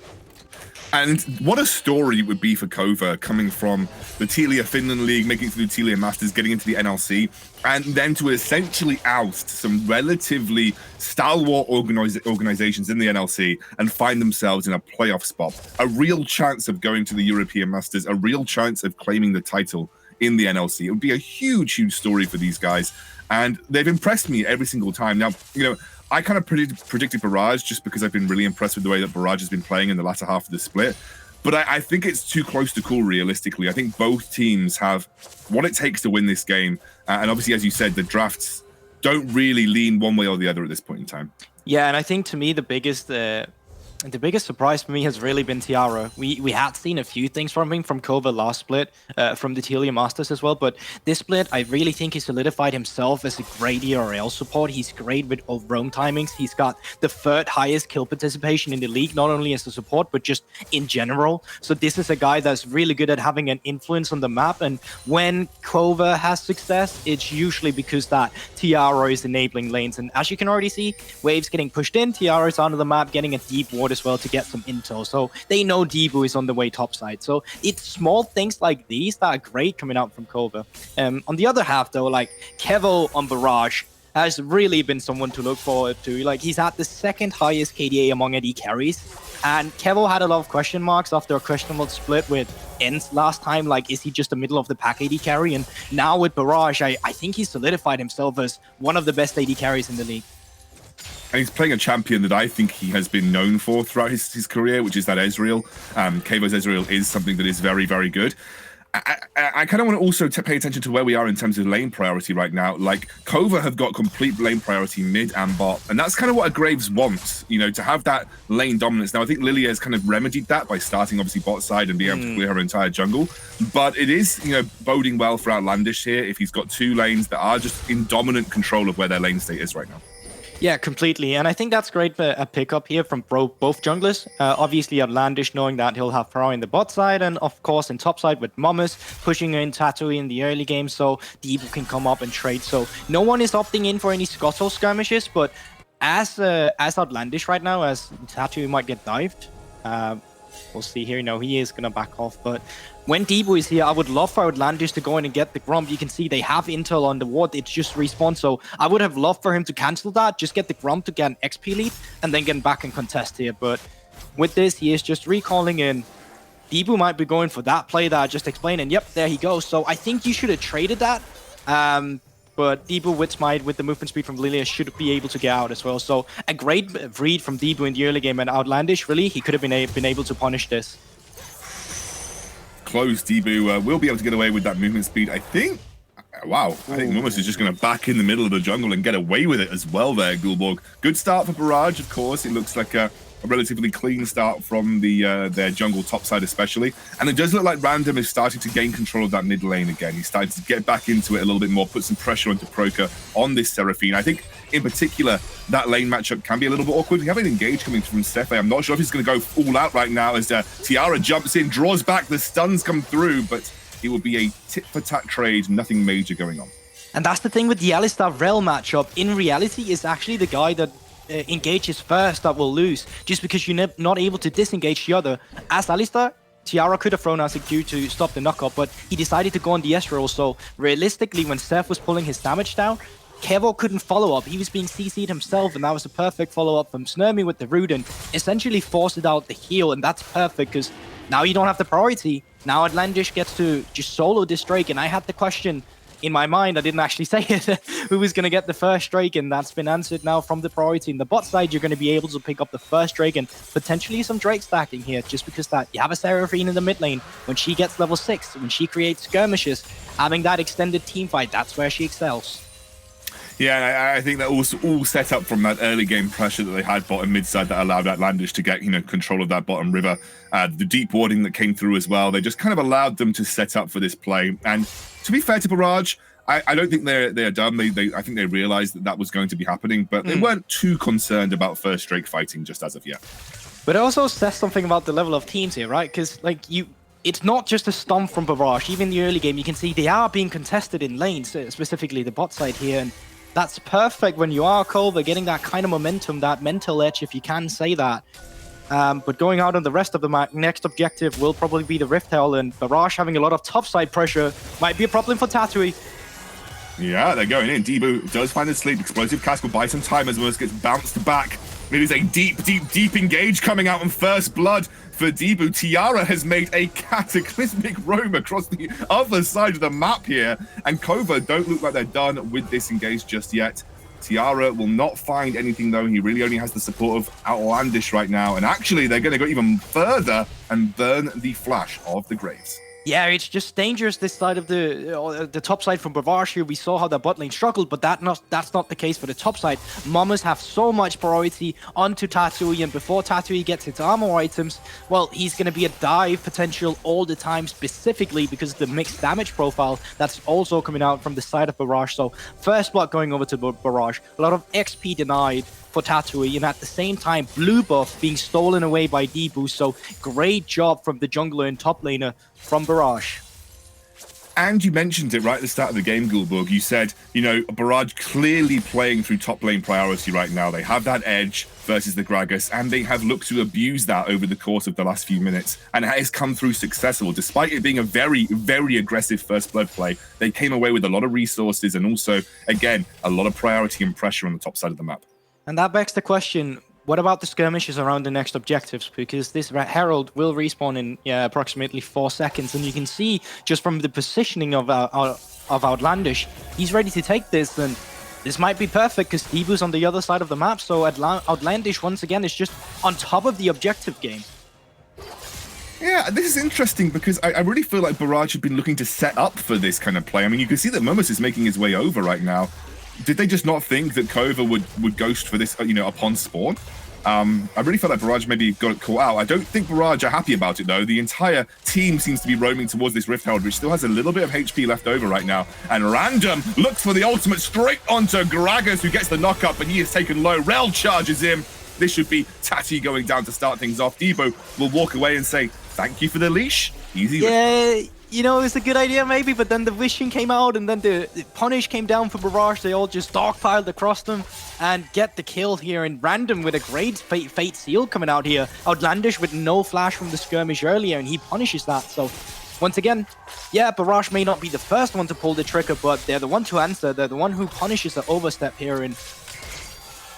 And what a story it would be for Kova, coming from the Telia Finland League, making it through the Telia Masters, getting into the NLC, and then to essentially oust some relatively stalwart organizations in the NLC and find themselves in a playoff spot. A real chance of going to the European Masters, a real chance of claiming the title in the NLC. It would be a huge, huge story for these guys. And they've impressed me every single time. Now, I kind of predicted Barrage just because I've been really impressed with the way that Barrage has been playing in the latter half of the split. But I think it's too close to call realistically. I think both teams have what it takes to win this game. And obviously, as you said, the drafts don't really lean one way or the other at this point in time. Yeah, and I think to me, the biggest surprise for me has really been Tiara. We had seen a few things from him from Kova last split, from the Telia Masters as well, but this split, I really think he solidified himself as a great ERL support. He's great with roam timings. He's got the 3rd highest kill participation in the league, not only as a support, but just in general. So this is a guy that's really good at having an influence on the map, and when Kova has success, it's usually because that Tiara is enabling lanes. And as you can already see, waves getting pushed in, Tiara's onto the map, getting a deep ward as well to get some intel. So they know Debu is on the way topside. So it's small things like these that are great coming out from Kova. On the other half though, like Kevo on Barrage has really been someone to look forward to. Like he's at the 2nd highest KDA among AD carries. And Kevo had a lot of question marks after a questionable split with Ents last time. Like, is he just a middle of the pack AD carry? And now with Barrage, I think he's solidified himself as one of the best AD carries in the league. And he's playing a champion that I think he has been known for throughout his career, which is that Ezreal. Kevo's Ezreal is something that is very, very good. I kind of want to also pay attention to where we are in terms of lane priority right now. Like, Kova have got complete lane priority mid and bot, and that's kind of what a Graves wants, to have that lane dominance. Now, I think Lilia has kind of remedied that by starting, obviously, bot side and being able to clear her entire jungle. But it is, boding well for Outlandish here if he's got 2 lanes that are just in dominant control of where their lane state is right now. Yeah, completely. And I think that's great a pickup here from both junglers. Obviously, Outlandish knowing that he'll have Pro in the bot side, and of course in top side with Momus pushing in Tatooine in the early game so Deepu can come up and trade. So no one is opting in for any Scuttle skirmishes, but as Outlandish right now, as Tatooine might get dived, we'll see here. He is going to back off, but when Deepu is here, I would love for Outlandish to go in and get the Grump. You can see they have intel on the ward. It's just respawn. So I would have loved for him to cancel that, just get the Grump to get an XP lead, and then get back and contest here. But with this, he is just recalling in. Deepu might be going for that play that I just explained, and yep, there he goes. So I think you should have traded that. But Deepu with Smite, with the movement speed from Lilia, should be able to get out as well. So a great read from Deepu in the early game, and Outlandish, really, he could have been able to punish this. Close. Deepu will be able to get away with that movement speed, I think. Wow, I think Momus is just going to back in the middle of the jungle and get away with it as well there, Gulborg. Good start for Barrage, of course. It looks like a relatively clean start from their jungle topside especially. And it does look like Random is starting to gain control of that mid lane again. He's starting to get back into it a little bit more, put some pressure onto Proka on this Seraphine. I think, in particular, that lane matchup can be a little bit awkward. We have an engage coming from Stefe. I'm not sure if he's going to go all out right now as Tiara jumps in, draws back, the stuns come through, but it will be a tit-for-tat trade, nothing major going on. And that's the thing with the Alistar Rel matchup. In reality, it's actually the guy that engages first that will lose, just because you're not able to disengage the other. As Alistar, Tiara could have thrown out a Q to stop the knockup, but he decided to go on the Ezreal. So realistically, when Seth was pulling his damage down, Kevo couldn't follow up. He was being CC'd himself, and that was a perfect follow-up from Snurmy with the root and essentially forced out the heal, and that's perfect because now you don't have the priority. Now Outlandish gets to just solo this Drake, and I had the question in my mind, I didn't actually say it, who was going to get the first Drake, and that's been answered now from the priority. In the bot side, you're going to be able to pick up the first Drake and potentially some Drake stacking here, just because that you have a Seraphine in the mid lane. When she gets level 6, when she creates skirmishes, having that extended team fight, that's where she excels. Yeah, I think that also all set up from that early game pressure that they had bottom mid side that allowed Outlandish to get control of that bottom river. The deep warding that came through as well. They just kind of allowed them to set up for this play. And to be fair to Barrage, I don't think they're dumb. I think they realized that was going to be happening, but they weren't too concerned about first Drake fighting just as of yet. But it also says something about the level of teams here, right? Because it's not just a stomp from Barrage. Even in the early game, you can see they are being contested in lanes, specifically the bot side here. And that's perfect when you are Kova, getting that kind of momentum, that mental edge, if you can say that. But going out on the rest of the map, next objective will probably be the Rift Hell, and Barrage having a lot of top side pressure might be a problem for Tatui. Yeah, they're going in. Debu does find a sleep. Explosive Cask will buy some time as Merce gets bounced back. It is a deep engage coming out on first blood for Debu. Tiara has made a cataclysmic roam across the other side of the map here, and Kova don't look like they're done with this engage just yet. Tiara will not find anything though. He really only has the support of Outlandish right now, and actually they're going to go even further and burn the Flash of the Graves. Yeah, it's just dangerous this side of the top side from Barrage here. We saw how the bot lane struggled, but that's not the case for the top side. Mamas have so much priority onto Tatui, and before Tatui gets his armor items, well, he's going to be a dive potential all the time, specifically because of the mixed damage profile that's also coming out from the side of Barrage. So first blood going over to Barrage, a lot of XP denied for Tatui, and at the same time blue buff being stolen away by Debu. So great job from the jungler and top laner from Barrage. And you mentioned it right at the start of the game, Gulborg. You said, you know, Barrage clearly playing through top lane priority right now. They have that edge versus the Gragas, and they have looked to abuse that over the course of the last few minutes, and it has come through successful. Despite it being a very, very aggressive first blood play, they came away with a lot of resources and also, again, a lot of priority and pressure on the top side of the map. And that begs the question, what about the skirmishes around the next objectives? Because this Herald will respawn in approximately 4 seconds, and you can see just from the positioning of Outlandish, he's ready to take this, and this might be perfect because Debu's on the other side of the map, so Outlandish once again is just on top of the objective game. Yeah, this is interesting because I really feel like Barrage have been looking to set up for this kind of play. I mean, you can see that Momus is making his way over right now. Did they just not think that Kova would ghost for this, you know, upon spawn? I really felt like Barrage maybe got it caught out. I don't think Barrage are happy about it, though. The entire team seems to be roaming towards this Rift Herald, which still has a little bit of HP left over right now. And Random looks for the ultimate straight onto Gragas, who gets the knock-up, but he is taken low. Rel charges him. This should be Tati going down to start things off. Debo will walk away and say, thank you for the leash. Easy. Yeah, you know, it was a good idea maybe, but then the Vision came out, and then the Punish came down for Barrage. They all just dogpiled across them and get the kill here. And Random with a great Fate Seal coming out here. Outlandish with no flash from the skirmish earlier, and he punishes that. So once again, yeah, Barrage may not be the first one to pull the trigger, but they're the one to answer. They're the one who punishes the overstep here. And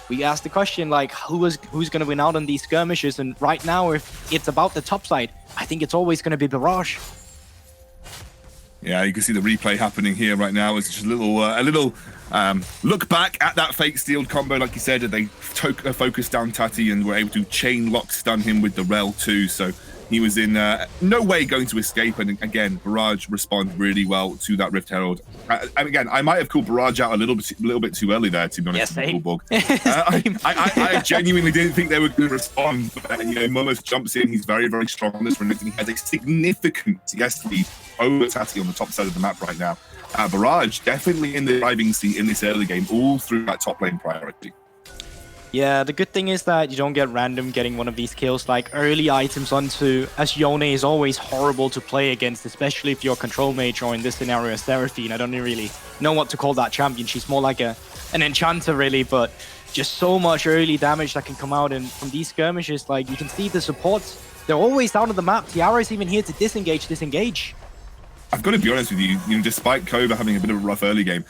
we asked the question, like, who's going to win out on these skirmishes? And right now, if it's about the top side, I think it's always going to be Barrage. Yeah, you can see the replay happening here right now. It's just a little look back at that Fate Sealed combo, like you said. They focused down Tati and were able to chain lock stun him with the Rel too. So he was in no way going to escape. And again, Barrage responded really well to that Rift Herald. And again, I might have called Barrage out a little bit too early there, to be honest. Yes, I genuinely didn't think they were going to respond. But, you know, Momus jumps in. He's very, very strong on this run. He has a significant CS lead over Tati on the top side of the map right now. Barrage definitely in the driving seat in this early game, all through that top lane priority. Yeah, the good thing is that you don't get Random getting one of these kills. Like early items onto as Yone is always horrible to play against, especially if you're Control Mage, or in this scenario Seraphine. I don't really know what to call that champion. She's more like an enchanter really, but just so much early damage that can come out. And from these skirmishes, like you can see the supports, they're always out of the map. Tiara is even here to disengage. I've got to be honest with you, despite Kova having a bit of a rough early game,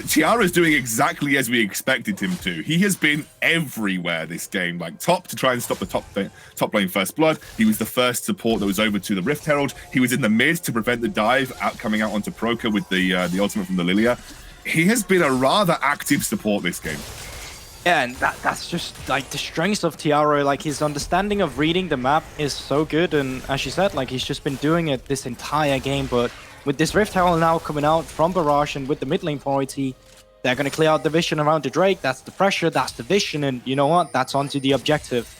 Tiara's doing exactly as we expected him to. He has been everywhere this game, like top to try and stop the top lane first blood. He was the first support that was over to the Rift Herald. He was in the mid to prevent the dive coming out onto Proka with the ultimate from the Lilia. He has been a rather active support this game. Yeah, and that's just like the strengths of Tiara. Like his understanding of reading the map is so good, and as you said, like he's just been doing it this entire game. But with this Rift Herald now coming out from Barrage and with the mid lane priority, they're going to clear out the vision around the Drake. That's the pressure, that's the vision, and you know what? That's onto the objective.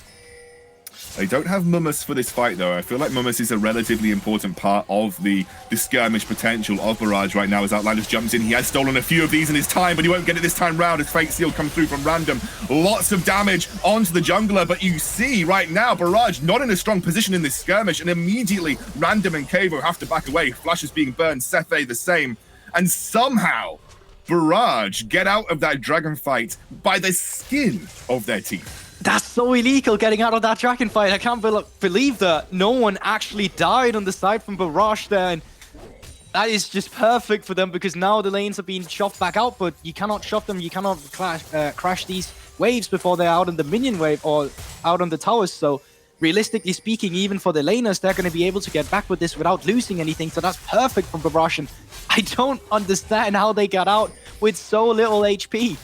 They don't have Mummus for this fight, though. I feel like Mummus is a relatively important part of the skirmish potential of Barrage right now as Outlandish jumps in. He has stolen a few of these in his time, but he won't get it this time round as Fate Seal comes through from Random. Lots of damage onto the jungler, but you see right now Barrage not in a strong position in this skirmish, and immediately Random and Kavo have to back away. Flash is being burned, Sethe the same, and somehow Barrage get out of that dragon fight by the skin of their teeth. That's so illegal getting out of that dragon fight. I can't believe that no one actually died on the side from Barrage there. And that is just perfect for them because now the lanes are being shoved back out, but you cannot shove them. You cannot crash these waves before they're out on the minion wave or out on the towers. So realistically speaking, even for the laners, they're going to be able to get back with this without losing anything. So that's perfect for Barrage. And I don't understand how they got out with so little HP.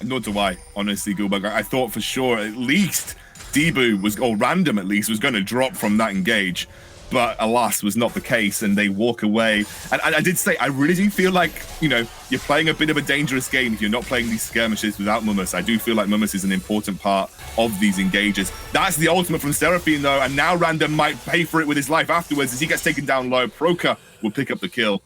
Nor do I, honestly, Gulbug. I thought for sure at least Debu was, or Random at least, was going to drop from that engage. But alas, was not the case, and they walk away. And I did say, I really do feel like, you know, you're playing a bit of a dangerous game if you're not playing these skirmishes without Mummus. I do feel like Mummus is an important part of these engages. That's the ultimate from Seraphine, though, and now Random might pay for it with his life afterwards as he gets taken down low. Proka will pick up the kill,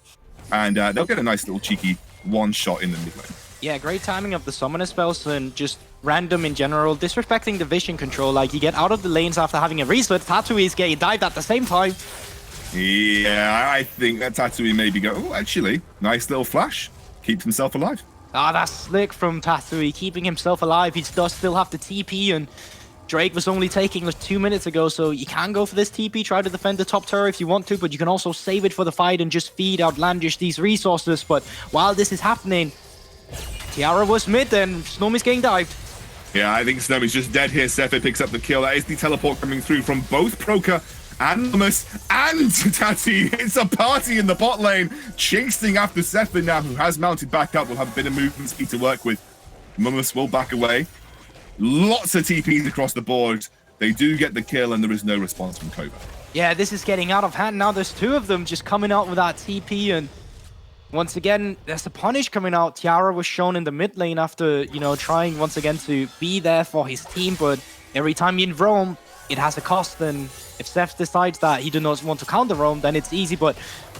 and they'll get a nice little cheeky one-shot in the mid lane. Yeah, great timing of the summoner spells and just Random in general, disrespecting the vision control. Like, you get out of the lanes after having a reset. Tattooe is getting dived at the same time. Yeah, I think that Tattooe maybe go, oh, actually, nice little flash. Keeps himself alive. Ah, that's slick from Tattooe, keeping himself alive. He does still have the TP, and Drake was only taking like 2 minutes ago, so you can go for this TP, try to defend the top turret if you want to, but you can also save it for the fight and just feed Outlandish these resources. But while this is happening, Tiara was mid and Snomi's getting dived. Yeah, I think Snomi's just dead here. Sephi picks up the kill. That is the teleport coming through from both Proka and Mummus and Tati. It's a party in the bot lane, chasing after Sephi now, who has mounted back up. Will have a bit of movement speed to work with. Mummus will back away. Lots of TPs across the board. They do get the kill, and there is no response from Kova. Yeah, this is getting out of hand now. There's two of them just coming out with that TP, and once again, there's a punish coming out. Tiara was shown in the mid lane after, you know, trying once again to be there for his team, but every time you roam, it has a cost, and if Seth decides that he does not want to counter roam, then it's easy, but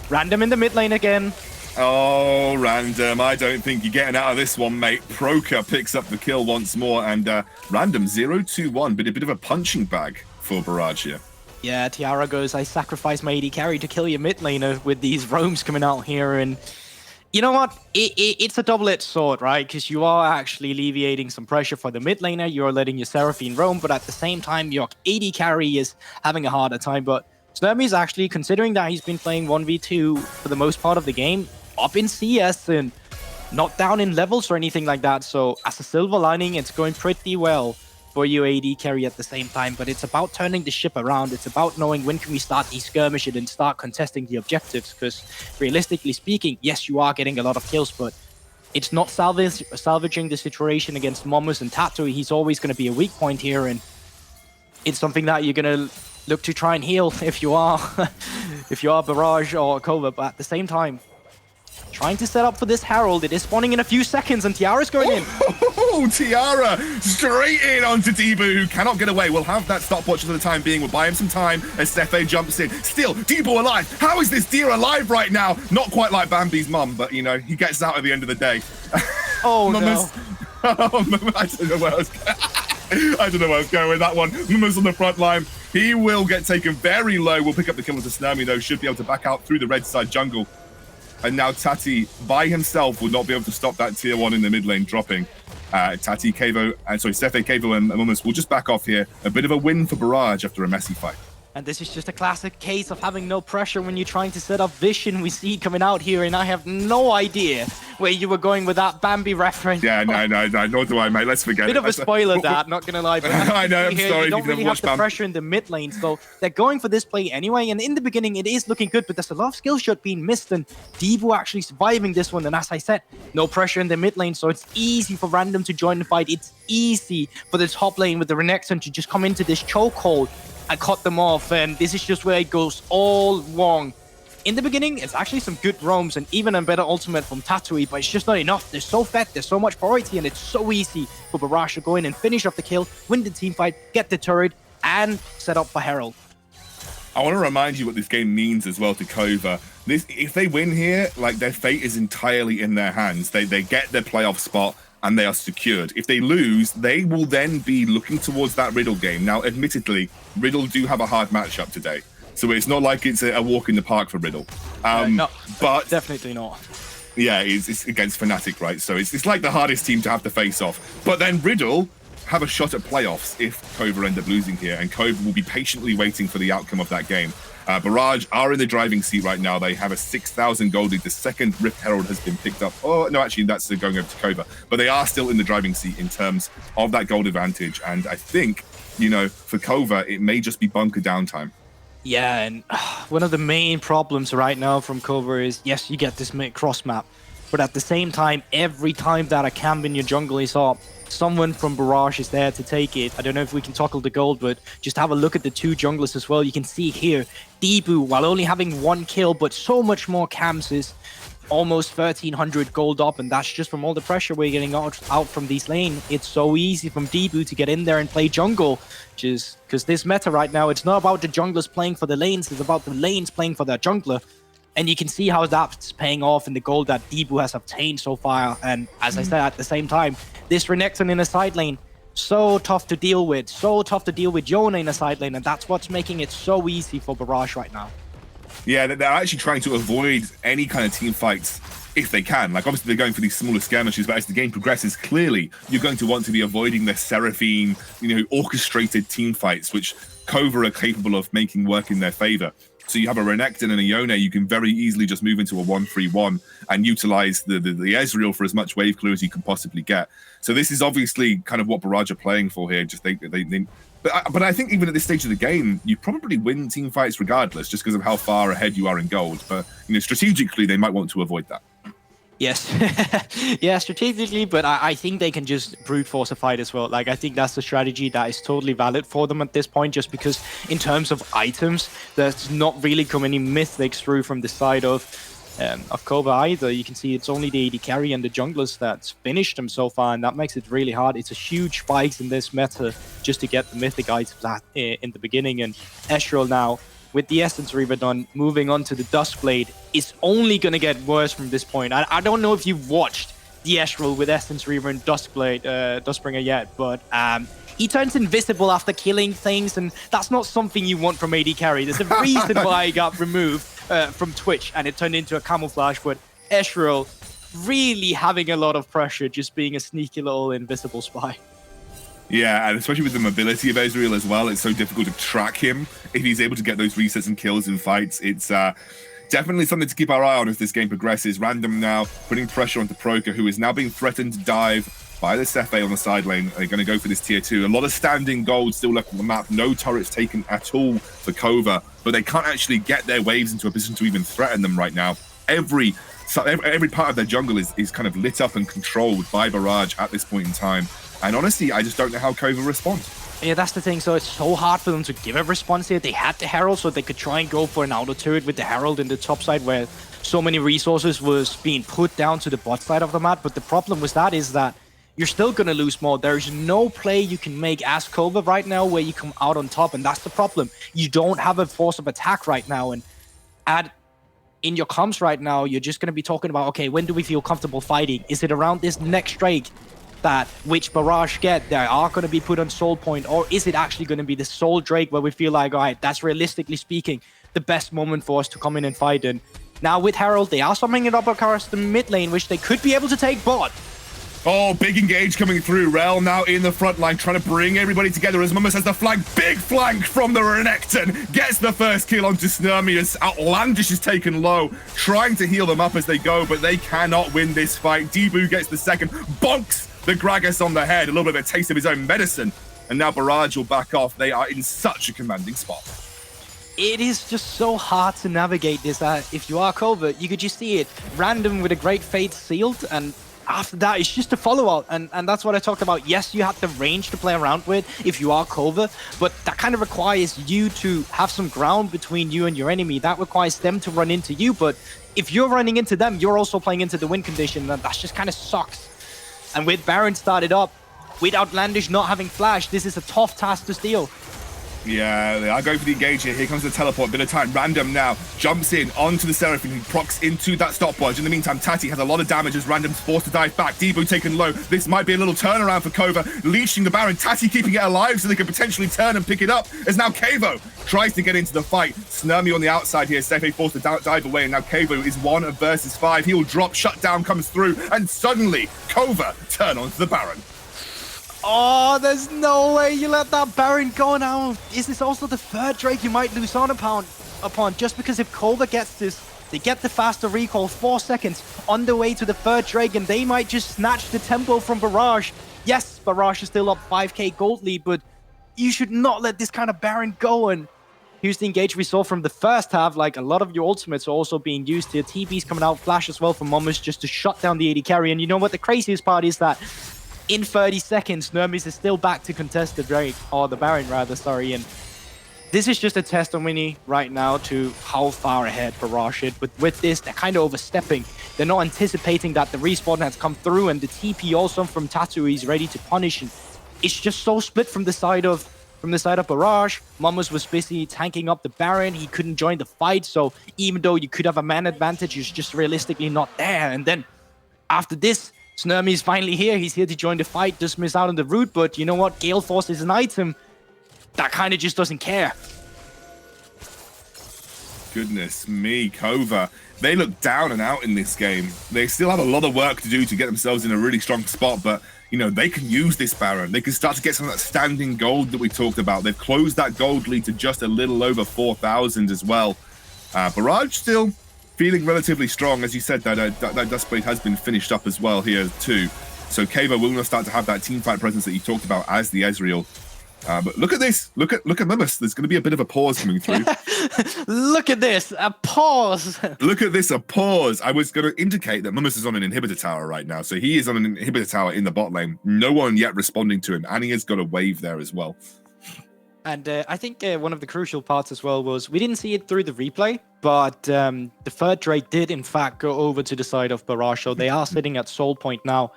Random in the mid lane again. Oh, Random, I don't think you're getting out of this one, mate. Proka picks up the kill once more, and Random 0-2-1, but a bit of a punching bag for Barrage here. Yeah, Tiara goes, I sacrifice my AD carry to kill your mid laner with these roams coming out here, and you know what? It's a double-edged sword, right? Because you are actually alleviating some pressure for the mid laner, you're letting your Seraphine roam, but at the same time, your AD carry is having a harder time, but Sturmy is actually, considering that he's been playing 1v2 for the most part of the game, up in CS and not down in levels or anything like that, so as a silver lining, it's going pretty well for your AD carry at the same time, but it's about turning the ship around. It's about knowing when can we start these skirmishes and start contesting the objectives, because realistically speaking, yes, you are getting a lot of kills, but it's not salvaging the situation against Momus and Tattoo. He's always going to be a weak point here, and it's something that you're going to look to try and heal if you are if you are Barrage or Kova, but at the same time, trying to set up for this Herald. It is spawning in a few seconds, and Tiara's going in. Oh, Tiara straight in onto Debu, who cannot get away. We'll have that stopwatch for the time being. We'll buy him some time as Sefe jumps in. Still, Debu alive. How is this deer alive right now? Not quite like Bambi's mum, but, you know, he gets out at the end of the day. Oh, no. I don't know where I was going with that one. Mummus on the front line. He will get taken very low. We'll pick up the kill with the Tsunami, though. Should be able to back out through the red side jungle. And now Tati, by himself, will not be able to stop that tier 1 in the mid lane dropping. Tati, Kevo, Sefe, Kevo, and Mummus will just back off here. A bit of a win for Barrage after a messy fight. And this is just a classic case of having no pressure when you're trying to set up Vision. We see it coming out here, and I have no idea where you were going with that Bambi reference. Yeah, no, nor do I, mate. Let's forget Bit it. of a spoiler, that, not gonna lie. But I know, I'm sorry. You don't really have the pressure in the mid lane, so they're going for this play anyway. And in the beginning, it is looking good, but there's a lot of skill shot being missed, and Debu actually surviving this one. And as I said, no pressure in the mid lane, so it's easy for Random to join the fight. It's easy for the top lane with the Renekton to just come into this chokehold and cut them off, and this is just where it goes all wrong. In the beginning, it's actually some good roams and even a better ultimate from Tattooe, but it's just not enough. They're so fat, there's so much priority, and it's so easy for Barrage to go in and finish off the kill, win the team fight, get the turret, and set up for Herald. I want to remind you what this game means as well to Kova. If they win here, like, their fate is entirely in their hands. They get their playoff spot, and they are secured. If they lose, they will then be looking towards that Riddle game. Now, admittedly, Riddle do have a hard matchup today, so it's not like it's a walk in the park for Riddle. No, but definitely not. Yeah, it's against Fnatic, right? So it's like the hardest team to have to face off. But then Riddle have a shot at playoffs if Kova end up losing here, and Kova will be patiently waiting for the outcome of that game. Barrage are in the driving seat right now. They have a 6,000 gold lead. The second Rift Herald has been picked up. Oh, no, actually, that's going over to Kova. But they are still in the driving seat in terms of that gold advantage. And I think, you know, for Kova, it may just be bunker downtime. Yeah, and one of the main problems right now from Kova is, yes, you get this cross map, but at the same time, every time that a camp in your jungle is up, someone from Barrage is there to take it. I don't know if we can tackle the gold, but just have a look at the two junglers as well. You can see here, Debu, while only having 1 kill, but so much more camps, is almost 1,300 gold up, and that's just from all the pressure we're getting out from these lane. It's so easy from Debu to get in there and play jungle, just because this meta right now, it's not about the junglers playing for the lanes, it's about the lanes playing for their jungler. And you can see how that's paying off in the gold that Debu has obtained so far. And as I said, at the same time, this Renekton in a side lane, so tough to deal with. So tough to deal with Yone in a side lane. And that's what's making it so easy for Barrage right now. Yeah, they're actually trying to avoid any kind of team fights if they can. Like, obviously, they're going for these smaller skirmishes, but as the game progresses, clearly, you're going to want to be avoiding the Seraphine, you know, orchestrated team fights, which Kova are capable of making work in their favor. So you have a Renekton and a Yone, you can very easily just move into a 1-3-1 and utilize the Ezreal for as much wave clear as you can possibly get. So this is obviously kind of what Barrage are playing for here. Just but I think even at this stage of the game, you probably win team fights regardless, just because of how far ahead you are in gold. But you know, strategically, they might want to avoid that. Yes, yeah, strategically, but I think they can just brute force a fight as well. Like, I think that's the strategy that is totally valid for them at this point, just because in terms of items, there's not really come any mythics through from the side of Kova either. You can see it's only the AD carry and the junglers that's finished them so far, and that makes it really hard. It's a huge spike in this meta just to get the mythic items in the beginning, and Ezreal now, with the Essence Reaver done, moving on to the Duskblade, is only going to get worse from this point. I don't know if you've watched the Ezreal with Essence Reaver and Duskblade, Dustbringer yet, but he turns invisible after killing things, and that's not something you want from AD carry. There's a reason why he got removed from Twitch, and it turned into a camouflage, but Ezreal really having a lot of pressure, just being a sneaky little invisible spy. Yeah, and especially with the mobility of Ezreal as well, it's so difficult to track him. If he's able to get those resets and kills in fights, it's definitely something to keep our eye on as this game progresses. Random now putting pressure onto Proka, who is now being threatened to dive by the Cephei on the side lane. They're going to go for this tier 2. A lot of standing gold still left on the map. No turrets taken at all for Kova, but they can't actually get their waves into a position to even threaten them right now. Every part of their jungle is kind of lit up and controlled by Barrage at this point in time. And honestly, I just don't know how Kova responds. Yeah, that's the thing. So it's so hard for them to give a response here. They had the Herald, so they could try and go for an auto turret with the Herald in the top side, where so many resources was being put down to the bot side of the map. But the problem with that is that you're still going to lose more. There's no play you can make as Kova right now where you come out on top, and that's the problem. You don't have a force of attack right now, and in your comms right now, you're just going to be talking about, okay, when do we feel comfortable fighting? Is it around this next Drake that which Barrage get, they are going to be put on Soul Point, or is it actually going to be the Soul Drake where we feel like, all right, that's realistically speaking the best moment for us to come in and fight? And now with Herald, they are summing it up across the mid lane, which they could be able to take bot. Oh, big engage coming through. Rel now in the front line, trying to bring everybody together as Mummus has the flank. Big flank from the Renekton. Gets the first kill onto Snurmy as Outlandish is taken low. Trying to heal them up as they go, but they cannot win this fight. Debu gets the second. Bonks the Gragas on the head. A little bit of a taste of his own medicine. And now Barrage will back off. They are in such a commanding spot. It is just so hard to navigate this. If you are Kova, you could just see it. Random with a great fate sealed, and after that, it's just a follow-out, and that's what I talked about. Yes, you have the range to play around with if you are Kova, but that kind of requires you to have some ground between you and your enemy. That requires them to run into you, but if you're running into them, you're also playing into the win condition, and that just kind of sucks. And with Baron started up, with Outlandish not having flash, this is a tough task to steal. Yeah, they are going for the engage here. Here comes the teleport. Bit of time. Random now jumps in onto the Seraphine and procs into that stopwatch. In the meantime, Tati has a lot of damage as Random's forced to dive back. Debu taken low. This might be a little turnaround for Kova. Leashing the Baron. Tati keeping it alive so they can potentially turn and pick it up. As now Kavo tries to get into the fight. Snurmy on the outside here. Cephei forced to dive away. And now Kavo is 1 versus 5. He will drop. Shutdown comes through. And suddenly, Kova turn onto the Baron. Oh, there's no way you let that Baron go now. Is this also the third Drake you might lose on upon? Just because if Kova gets this, they get the faster recall, 4 seconds on the way to the third Drake, and they might just snatch the tempo from Barrage. Yes, Barrage is still up 5k gold lead, but you should not let this kind of Baron go. And here's the engage we saw from the first half. Like, a lot of your ultimates are also being used here. TP's coming out, flash as well from Momus just to shut down the AD carry. And you know what? The craziest part is that in 30 seconds, Nermis is still back to contest the Drake, or the Baron rather, sorry. And this is just a testimony right now to how far ahead Barrage is. With this, they're kind of overstepping. They're not anticipating that the respawn has come through, and the TP also from Tattoo is ready to punish. And it's just so split from the side of Barrage. Momus was busy tanking up the Baron. He couldn't join the fight, so even though you could have a man advantage, he's just realistically not there. And then after this, Snurmy is finally here. He's here to join the fight. Just miss out on the route, but you know what? Gale Force is an item that kind of just doesn't care. Goodness me, Kova. They look down and out in this game. They still have a lot of work to do to get themselves in a really strong spot, but you know, they can use this Baron. They can start to get some of that standing gold that we talked about. They've closed that gold lead to just a little over 4,000 as well. Barrage still feeling relatively strong. As you said, that Duskblade has been finished up as well here too. So Kova will now start to have that teamfight presence that you talked about as the Ezreal. But look at this. Look at Momus. There's going to be a bit of a pause coming through. Look at this. A pause. Look at this. A pause. I was going to indicate that Momus is on an inhibitor tower right now. So he is on an inhibitor tower in the bot lane. No one yet responding to him. And he has got a wave there as well. And I think one of the crucial parts as well was we didn't see it through the replay, but the third Drake did in fact go over to the side of Barrage. So they are sitting at soul point now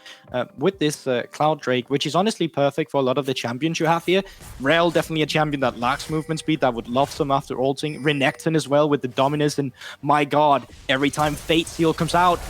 with this Cloud Drake, which is honestly perfect for a lot of the champions you have here. Rel, definitely a champion that lacks movement speed, that would love some after ulting. Renekton as well with the Dominus, and my god, every time Fate Seal comes out,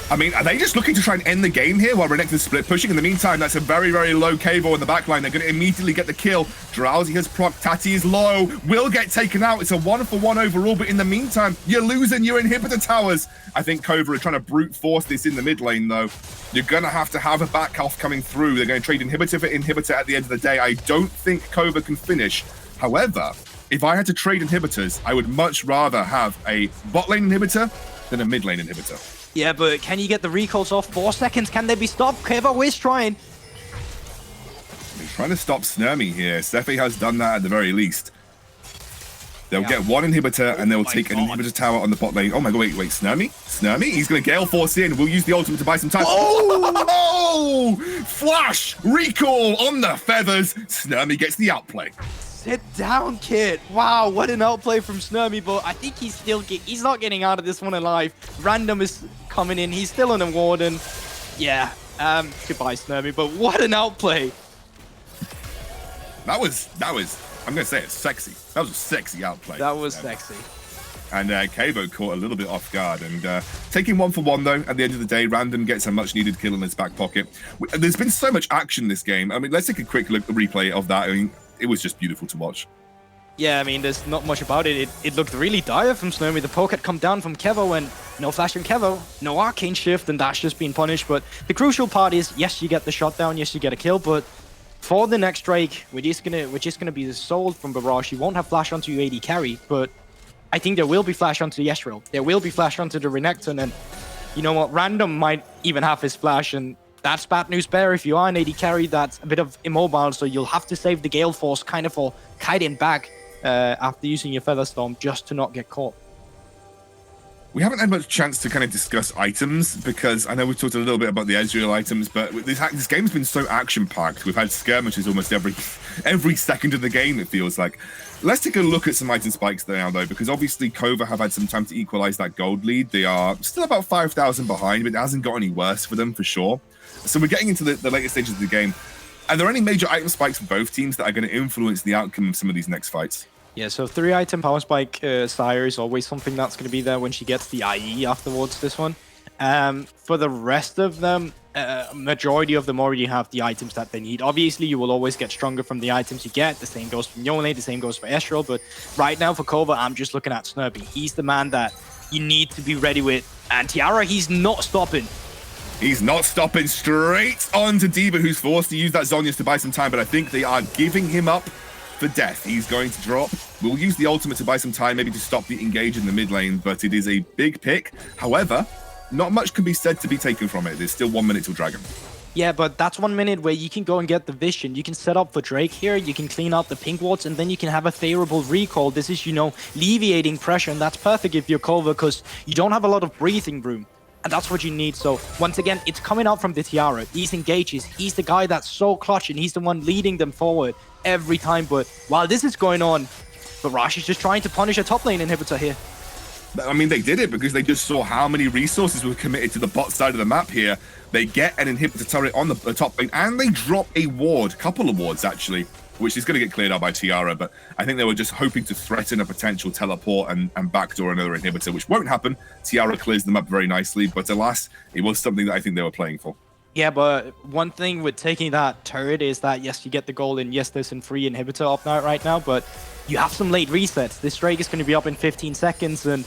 I mean, are they just looking to try and end the game here while Renekton's split pushing? In the meantime, that's a very, very low Kavo in the backline. They're going to immediately get the kill. Drowsy has proc. Tati is low. Will get taken out. It's a 1-for-1 overall, but in the meantime, you're losing your inhibitor towers. I think Kova are trying to brute force this in the mid lane, though. You're going to have a back half coming through. They're going to trade inhibitor for inhibitor at the end of the day. I don't think Kova can finish. However, if I had to trade inhibitors, I would much rather have a bot lane inhibitor than a mid lane inhibitor. Yeah, but can you get the recalls off? 4 seconds, can they be stopped? Keva is trying. They're trying to stop Snurmy here. Sefe has done that at the very least. They'll get one inhibitor and they'll take an inhibitor tower on the bot lane. Oh my god, wait, Snurmy? Snurmy? He's going to Gale Force in. We'll use the ultimate to buy some time. Oh! Flash! Recall on the feathers. Snurmy gets the outplay. Sit down, kid. Wow, what an outplay from Snurmy, but I think he's not getting out of this one alive. Random is coming in. He's still on a Warden. Yeah, goodbye, Snurmy, but what an outplay. That was, I'm going to say it's sexy. That was a sexy outplay. That was sexy. And Kavo caught a little bit off guard. And taking 1-for-1, though, at the end of the day, Random gets a much-needed kill in his back pocket. There's been so much action this game. I mean, let's take a quick replay of that. I mean, it was just beautiful to watch. Yeah, I mean, there's not much about it. It looked really dire from Snurmy. The poke had come down from Kevo, and no flash from Kevo, no arcane shift, and that's just been punished. But the crucial part is, yes, you get the shot down, yes, you get a kill, but for the next Drake, we're just gonna be sold from Barrage. You won't have flash onto your AD carry, but I think there will be flash onto the Ezreal. There will be flash onto the Renekton, and you know what? Random might even have his flash, and that's bad news bear. If you are an AD carry, that's a bit of immobile, so you'll have to save the Gale Force kind of for kiting back after using your Featherstorm just to not get caught. We haven't had much chance to kind of discuss items because I know we've talked a little bit about the Ezreal items, but this game's been so action-packed. We've had skirmishes almost every second of the game, it feels like. Let's take a look at some item spikes now, though, because obviously Kova have had some time to equalize that gold lead. They are still about 5,000 behind, but it hasn't got any worse for them, for sure. So we're getting into the later stages of the game. Are there any major item spikes for both teams that are going to influence the outcome of some of these next fights? Yeah, so 3-item power spike Sire is always something that's going to be there when she gets the IE afterwards, this one. For the rest of them, majority of them already have the items that they need. Obviously, you will always get stronger from the items you get. The same goes for Yone, the same goes for Ezreal. But right now for Kova, I'm just looking at Snurby. He's the man that you need to be ready with. And Tiara, he's not stopping. He's not stopping, straight on to D.Va, who's forced to use that Zhonya's to buy some time, but I think they are giving him up for death. He's going to drop. We'll use the ultimate to buy some time, maybe to stop the engage in the mid lane, but it is a big pick. However, not much can be said to be taken from it. There's still 1 minute till Dragon. Yeah, but that's 1 minute where you can go and get the vision. You can set up for Drake here, you can clean out the pink wards, and then you can have a favorable recall. This is, you know, alleviating pressure, and that's perfect if you're Kova, because you don't have a lot of breathing room. And that's what you need. So once again, it's coming out from the Tiara. He's engages. He's the guy that's so clutch, and he's the one leading them forward every time. But while this is going on, Barrage is just trying to punish a top lane inhibitor here. I mean, they did it because they just saw how many resources were committed to the bot side of the map here. They get an inhibitor turret on the top lane, and they drop a ward, couple of wards actually, which is going to get cleared out by Tiara, but I think they were just hoping to threaten a potential teleport and backdoor another inhibitor, which won't happen. Tiara clears them up very nicely, but alas, it was something that I think they were playing for. Yeah, but one thing with taking that turret is that, yes, you get the gold, and yes, there's a free inhibitor up now right now, but you have some late resets. This Drake is going to be up in 15 seconds, and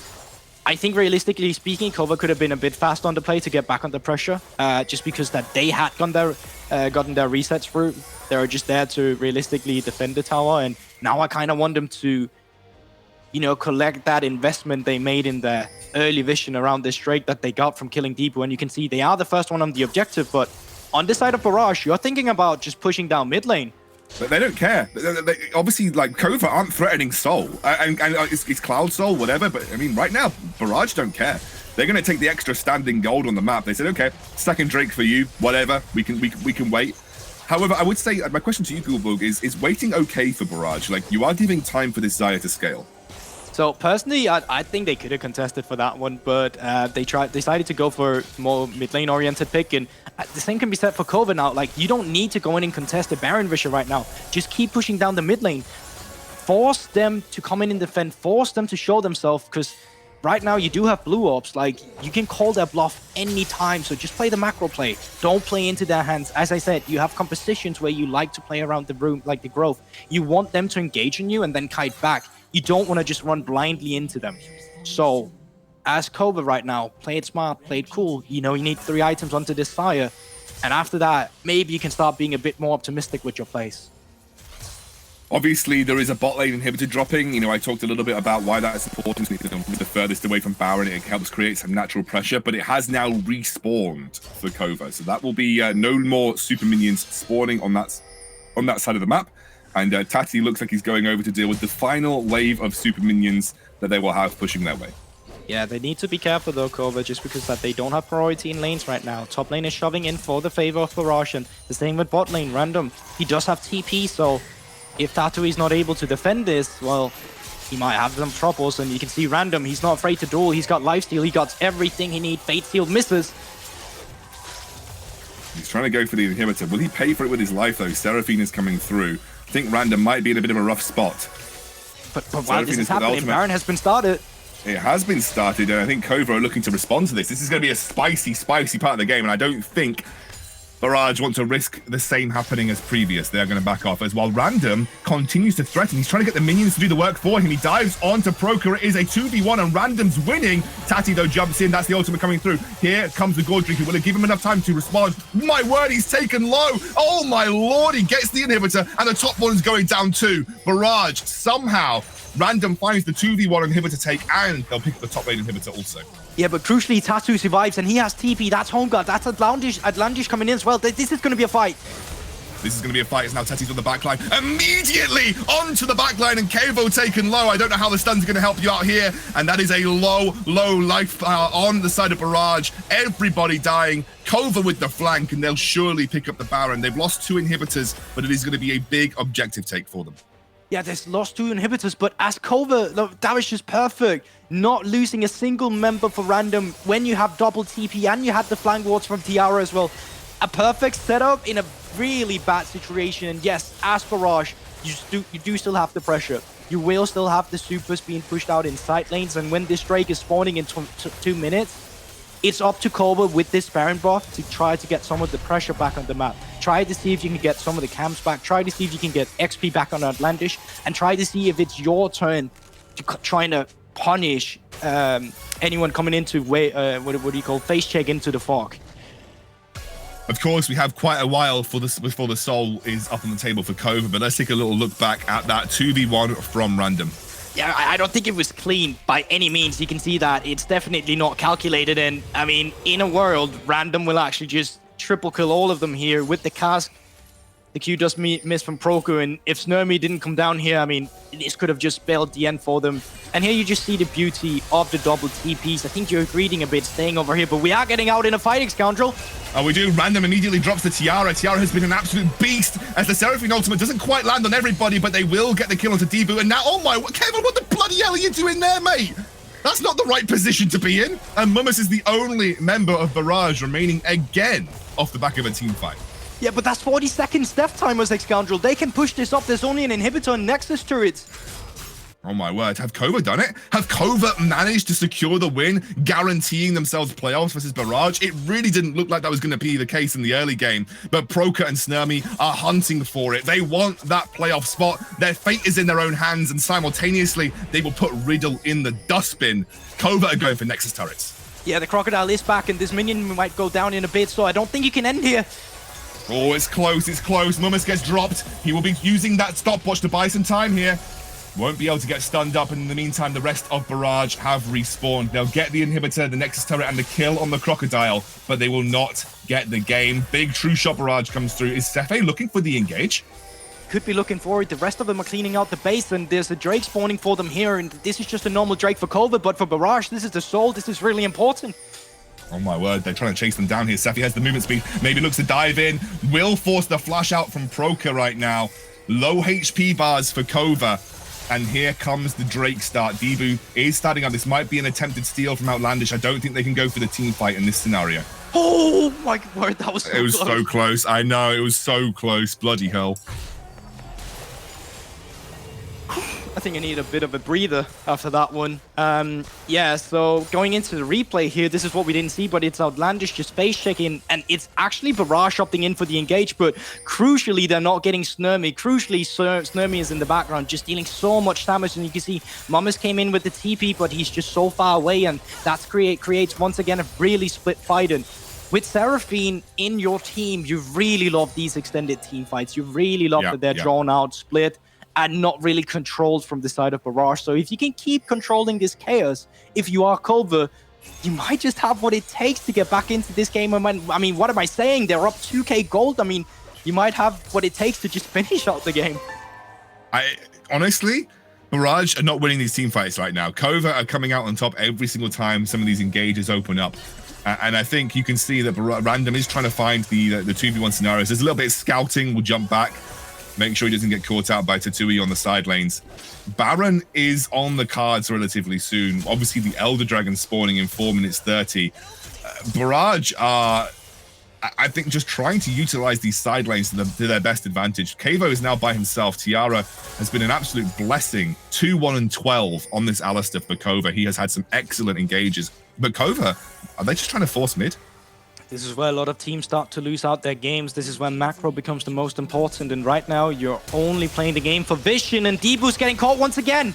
I think realistically speaking, Kova could have been a bit fast on the play to get back under pressure, just because that they had gotten their resets through. They were just there to realistically defend the tower, and now I kind of want them to, you know, collect that investment they made in their early vision around this Drake that they got from killing Deepu. And you can see they are the first one on the objective, but on the side of Barrage, you're thinking about just pushing down mid lane. But they don't care. They obviously, like, Kova aren't threatening Soul, and it's Cloud Soul, whatever, but I mean, right now, Barrage don't care. They're going to take the extra standing gold on the map. They said, okay, second Drake for you, whatever, we can wait. However, I would say, my question to you, Gulbug, is waiting okay for Barrage? Like, you are giving time for this Xayah to scale. So personally, I think they could have contested for that one, but they decided to go for more mid lane oriented pick, and the same can be said for Kova now. Like, you don't need to go in and contest the Baron Visher right now. Just keep pushing down the mid lane. Force them to come in and defend. Force them to show themselves, because right now you do have blue orbs. Like, you can call their bluff any time, so just play the macro play. Don't play into their hands. As I said, you have compositions where you like to play around the room, like the growth. You want them to engage in you and then kite back. You don't want to just run blindly into them. So, as Kova right now, play it smart, play it cool. You know, you need 3 items onto this Xayah. And after that, maybe you can start being a bit more optimistic with your plays. Obviously, there is a bot lane inhibitor dropping. You know, I talked a little bit about why that is important. You know, the furthest away from Baron, it helps create some natural pressure, but it has now respawned for Kova. So that will be no more super minions spawning on that side of the map. And Tati looks like he's going over to deal with the final wave of super minions that they will have pushing their way. Yeah, they need to be careful though, Kova, just because that they don't have priority in lanes right now. Top lane is shoving in for the favor of Barrage, and the same with bot lane, Random. He does have TP, so if Tatu is not able to defend this, well, he might have some troubles. And you can see Random, he's not afraid to duel. He's got lifesteal, he got everything he needs. Fate Seal misses. He's trying to go for the inhibitor. Will he pay for it with his life though? Seraphine is coming through. I think Random might be in a bit of a rough spot. But while this is happening, Baron has been started. It has been started, and I think Kova are looking to respond to this. This is going to be a spicy, spicy part of the game, and I don't think Barrage want to risk the same happening as previous. They're going to back off, as while Random continues to threaten. He's trying to get the minions to do the work for him. He dives on to Proker. It is a 2v1, and Random's winning. Tati, though, jumps in. That's the ultimate coming through. Here comes the Gourd Drinker. Will it give him enough time to respond? My word, he's taken low. Oh, my lord. He gets the inhibitor, and the top one is going down too. Barrage, somehow, Random finds the 2v1 inhibitor take, and they'll pick up the top lane inhibitor also. Yeah, but crucially, Tatu survives, and he has TP. That's Home Guard. That's Atlantis coming in as well. This is going to be a fight. This is going to be a fight. It's now Tati's on the backline. Immediately onto the backline, and Kavo taken low. I don't know how the stun's going to help you out here. And that is a low life on the side of Barrage. Everybody dying. Kova with the flank, and they'll surely pick up the Baron. They've lost 2 inhibitors, but it is going to be a big objective take for them. Yeah, there's lost 2 inhibitors, but as Kova, that was just perfect. Not losing a single member for Random when you have double TP, and you had the flank wards from Tiara as well. A perfect setup in a really bad situation. And yes, as Barrage, you do still have the pressure. You will still have the supers being pushed out in side lanes, and when this Drake is spawning in 2 minutes, it's up to Kova with this Baron buff to try to get some of the pressure back on the map. Try to see if you can get some of the camps back. Try to see if you can get XP back on Atlantis. And try to see if it's your turn to trying to punish anyone coming into what do you call face check into the fog. Of course, we have quite a while before the soul is up on the table for Kova, but let's take a little look back at that 2v1 from Random. Yeah, I don't think it was clean by any means. You can see that it's definitely not calculated. And I mean, in a world, Random will actually just triple kill all of them here with the cask. The Q does miss from Proco, and if Snurmy didn't come down here, I mean, this could have just spelled the end for them. And here you just see the beauty of the double TPs. I think you're greeting a bit staying over here, but we are getting out in a fighting, Scoundrel. Oh, we do. Random immediately drops the Tiara. Tiara has been an absolute beast as the Seraphine ultimate doesn't quite land on everybody, but they will get the kill onto Debu. And now, oh my, Kevin, what the bloody hell are you doing there, mate? That's not the right position to be in. And Mummus is the only member of Barrage remaining again off the back of a team fight. Yeah, but that's 40 seconds death timers, like Scoundrel. They can push this up. There's only an inhibitor on Nexus turrets. Oh my word, have Kova done it? Have Kova managed to secure the win, guaranteeing themselves playoffs versus Barrage? It really didn't look like that was going to be the case in the early game, but Proka and Snurmy are hunting for it. They want that playoff spot. Their fate is in their own hands, and simultaneously, they will put Riddle in the dustbin. Kova are going for Nexus turrets. Yeah, the Crocodile is back, and this minion might go down in a bit, so I don't think you can end here. Oh, it's close, it's close. Mummus gets dropped. He will be using that stopwatch to buy some time here. Won't be able to get stunned up, and in the meantime, the rest of Barrage have respawned. They'll get the inhibitor, the Nexus turret, and the kill on the Crocodile, but they will not get the game. Big true shot Barrage comes through. Is Cephei looking for the engage? Could be looking for it. The rest of them are cleaning out the base, and there's a Drake spawning for them here, and this is just a normal Drake for Kova, but for Barrage, this is the soul. This is really important. Oh my word, they're trying to chase them down here. Cephei has the movement speed, maybe looks to dive in, will force the flash out from Proka right now. Low HP bars for Kova, and here comes the Drake start. Debu is starting up. This might be an attempted steal from Outlandish. I don't think they can go for the team fight in this scenario. Oh my word, that was so close. It was so close. I know, it was so close. Bloody hell. I think I need a bit of a breather after that one. Yeah, so going into the replay here, this is what we didn't see, but it's Outlandish just space checking, and it's actually Barrage opting in for the engage, but crucially, they're not getting Snurmy. Crucially, Snurmy is in the background, just dealing so much damage, and you can see Mummus came in with the TP, but he's just so far away, and that creates, once again, a really split fight. And with Seraphine in your team, you really love these extended team fights. You really love that they're drawn out, split, and not really controlled from the side of Barrage. So if you can keep controlling this chaos, if you are Kova, you might just have what it takes to get back into this game. I mean, what am I saying? They're up 2k gold. I mean, you might have what it takes to just finish out the game. Honestly, Barrage are not winning these team fights right now. Kova are coming out on top every single time some of these engages open up. And I think you can see that Random is trying to find the 2v1 scenarios. There's a little bit of scouting, will jump back. Make sure he doesn't get caught out by Tatui on the side lanes. Baron is on the cards relatively soon. Obviously, the Elder Dragon spawning in 4 minutes 30. Barrage are, I think, just trying to utilize these side lanes to their best advantage. Kavo is now by himself. Tiara has been an absolute blessing. 2-1 and 12 on this Alistair for Kova. He has had some excellent engages. But Kova, are they just trying to force mid? This is where a lot of teams start to lose out their games. This is when macro becomes the most important. And right now, you're only playing the game for vision. And Debu's getting caught once again.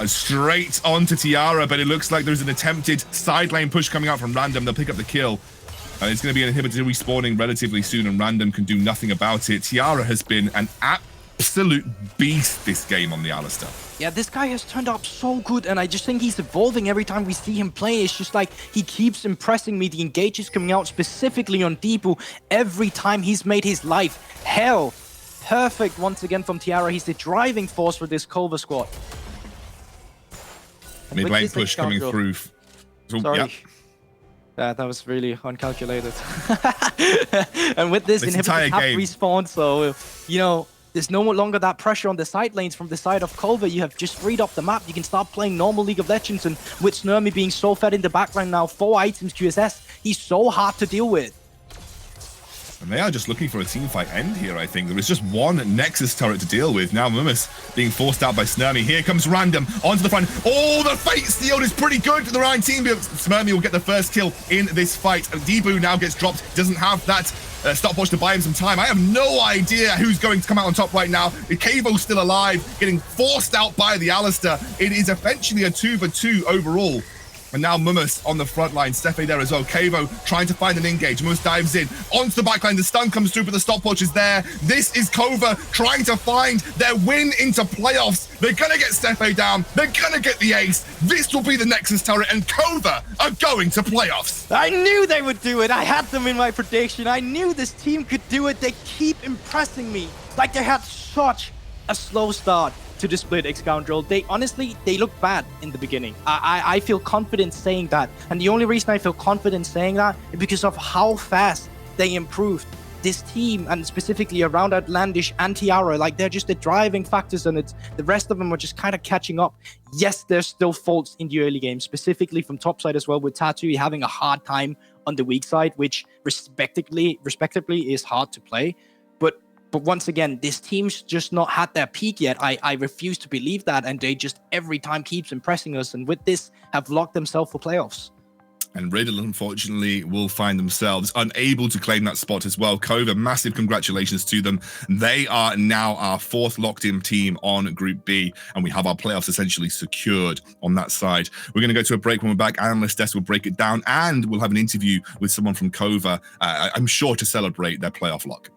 Straight onto Tiara, but it looks like there's an attempted side lane push coming out from Random. They'll pick up the kill. It's going to be an inhibitor respawning relatively soon, and Random can do nothing about it. Tiara has been an absolute beast this game on the Alistair. Yeah, this guy has turned up so good, and I just think he's evolving every time we see him play. It's just like he keeps impressing me. The engage is coming out specifically on Debu every time he's made his life hell. Perfect once again from Tiara. He's the driving force for this Kova squad. Mid lane push coming through. Sorry. That was really uncalculated. And with this, inhibitors have respawned, so, you know, there's no longer that pressure on the side lanes from the side of Kova. You have just freed up the map. You can start playing normal League of Legends, and with Snurmy being so fed in the background now, 4 items QSS, he's so hard to deal with. And they are just looking for a teamfight end here, I think. There is just one Nexus turret to deal with. Now Mummus being forced out by Snurmy. Here comes Random onto the front. Oh, the Fate Steal is pretty good for the Ryan team. Snurmy will get the first kill in this fight. Debu now gets dropped. Doesn't have that stopwatch to buy him some time. I have no idea who's going to come out on top right now. Kavo's still alive, getting forced out by the Alistair. It is eventually a 2-for-2 overall. And now Mumus on the front line. Stefe there as well. Kavo trying to find an engage. Mumus dives in onto the back line. The stun comes through, but the stopwatch is there. This is Kova trying to find their win into playoffs. They're going to get Stefe down. They're going to get the ace. This will be the Nexus turret, and Kova are going to playoffs. I knew they would do it. I had them in my prediction. I knew this team could do it. They keep impressing me. Like they had such a slow start to the split X-Scoundrel. They honestly, they look bad in the beginning. I feel confident saying that. And the only reason I feel confident saying that is because of how fast they improved. This team, and specifically around Outlandish and Tiara, like they're just the driving factors, and it's the rest of them are just kind of catching up. Yes, there's still faults in the early game, specifically from top side as well, with Tattoo having a hard time on the weak side, which respectively is hard to play. But once again, this team's just not had their peak yet. I refuse to believe that, and they just every time keeps impressing us, and with this have locked themselves for playoffs. And Riddle, unfortunately, will find themselves unable to claim that spot as well. Kova, massive congratulations to them. They are now our 4th locked-in team on Group B, and we have our playoffs essentially secured on that side. We're going to go to a break. When we're back, Analyst Desk will break it down, and we'll have an interview with someone from Kova, I'm sure, to celebrate their playoff lock.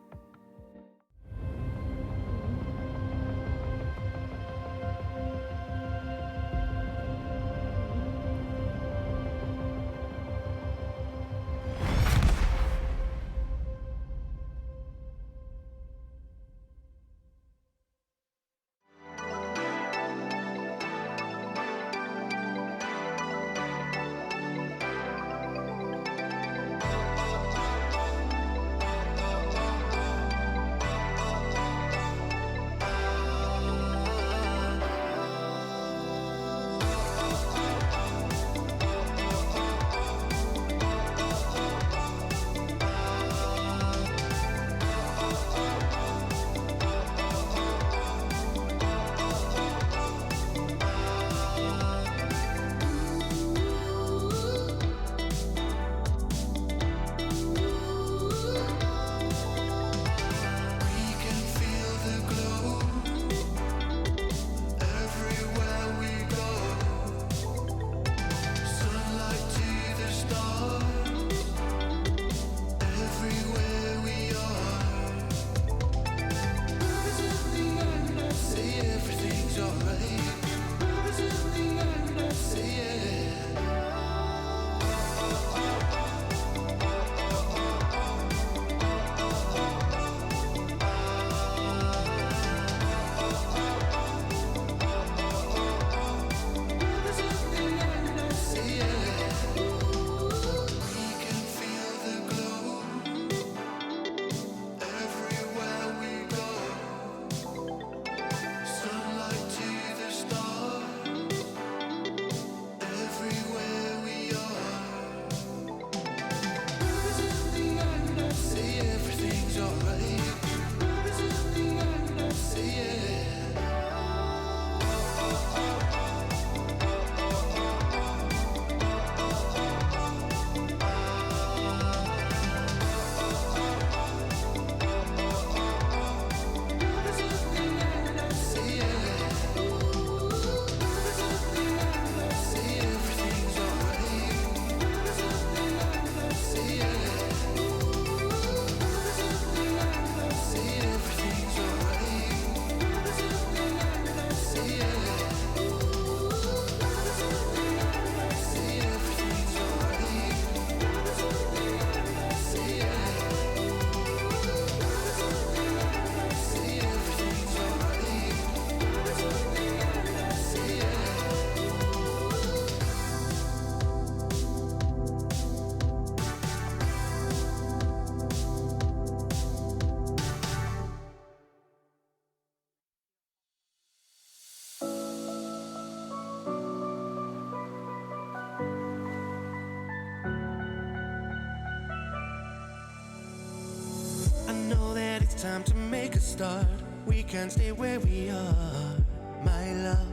time to make a start. We can't stay where we are, my love.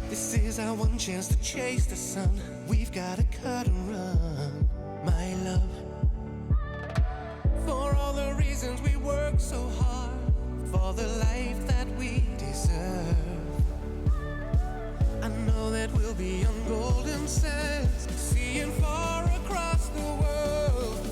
This is our one chance to chase the sun. We've gotta cut and run, my love. For all the reasons we work so hard, for the life that we deserve. I know that we'll be on gold. sense, seeing far across the world.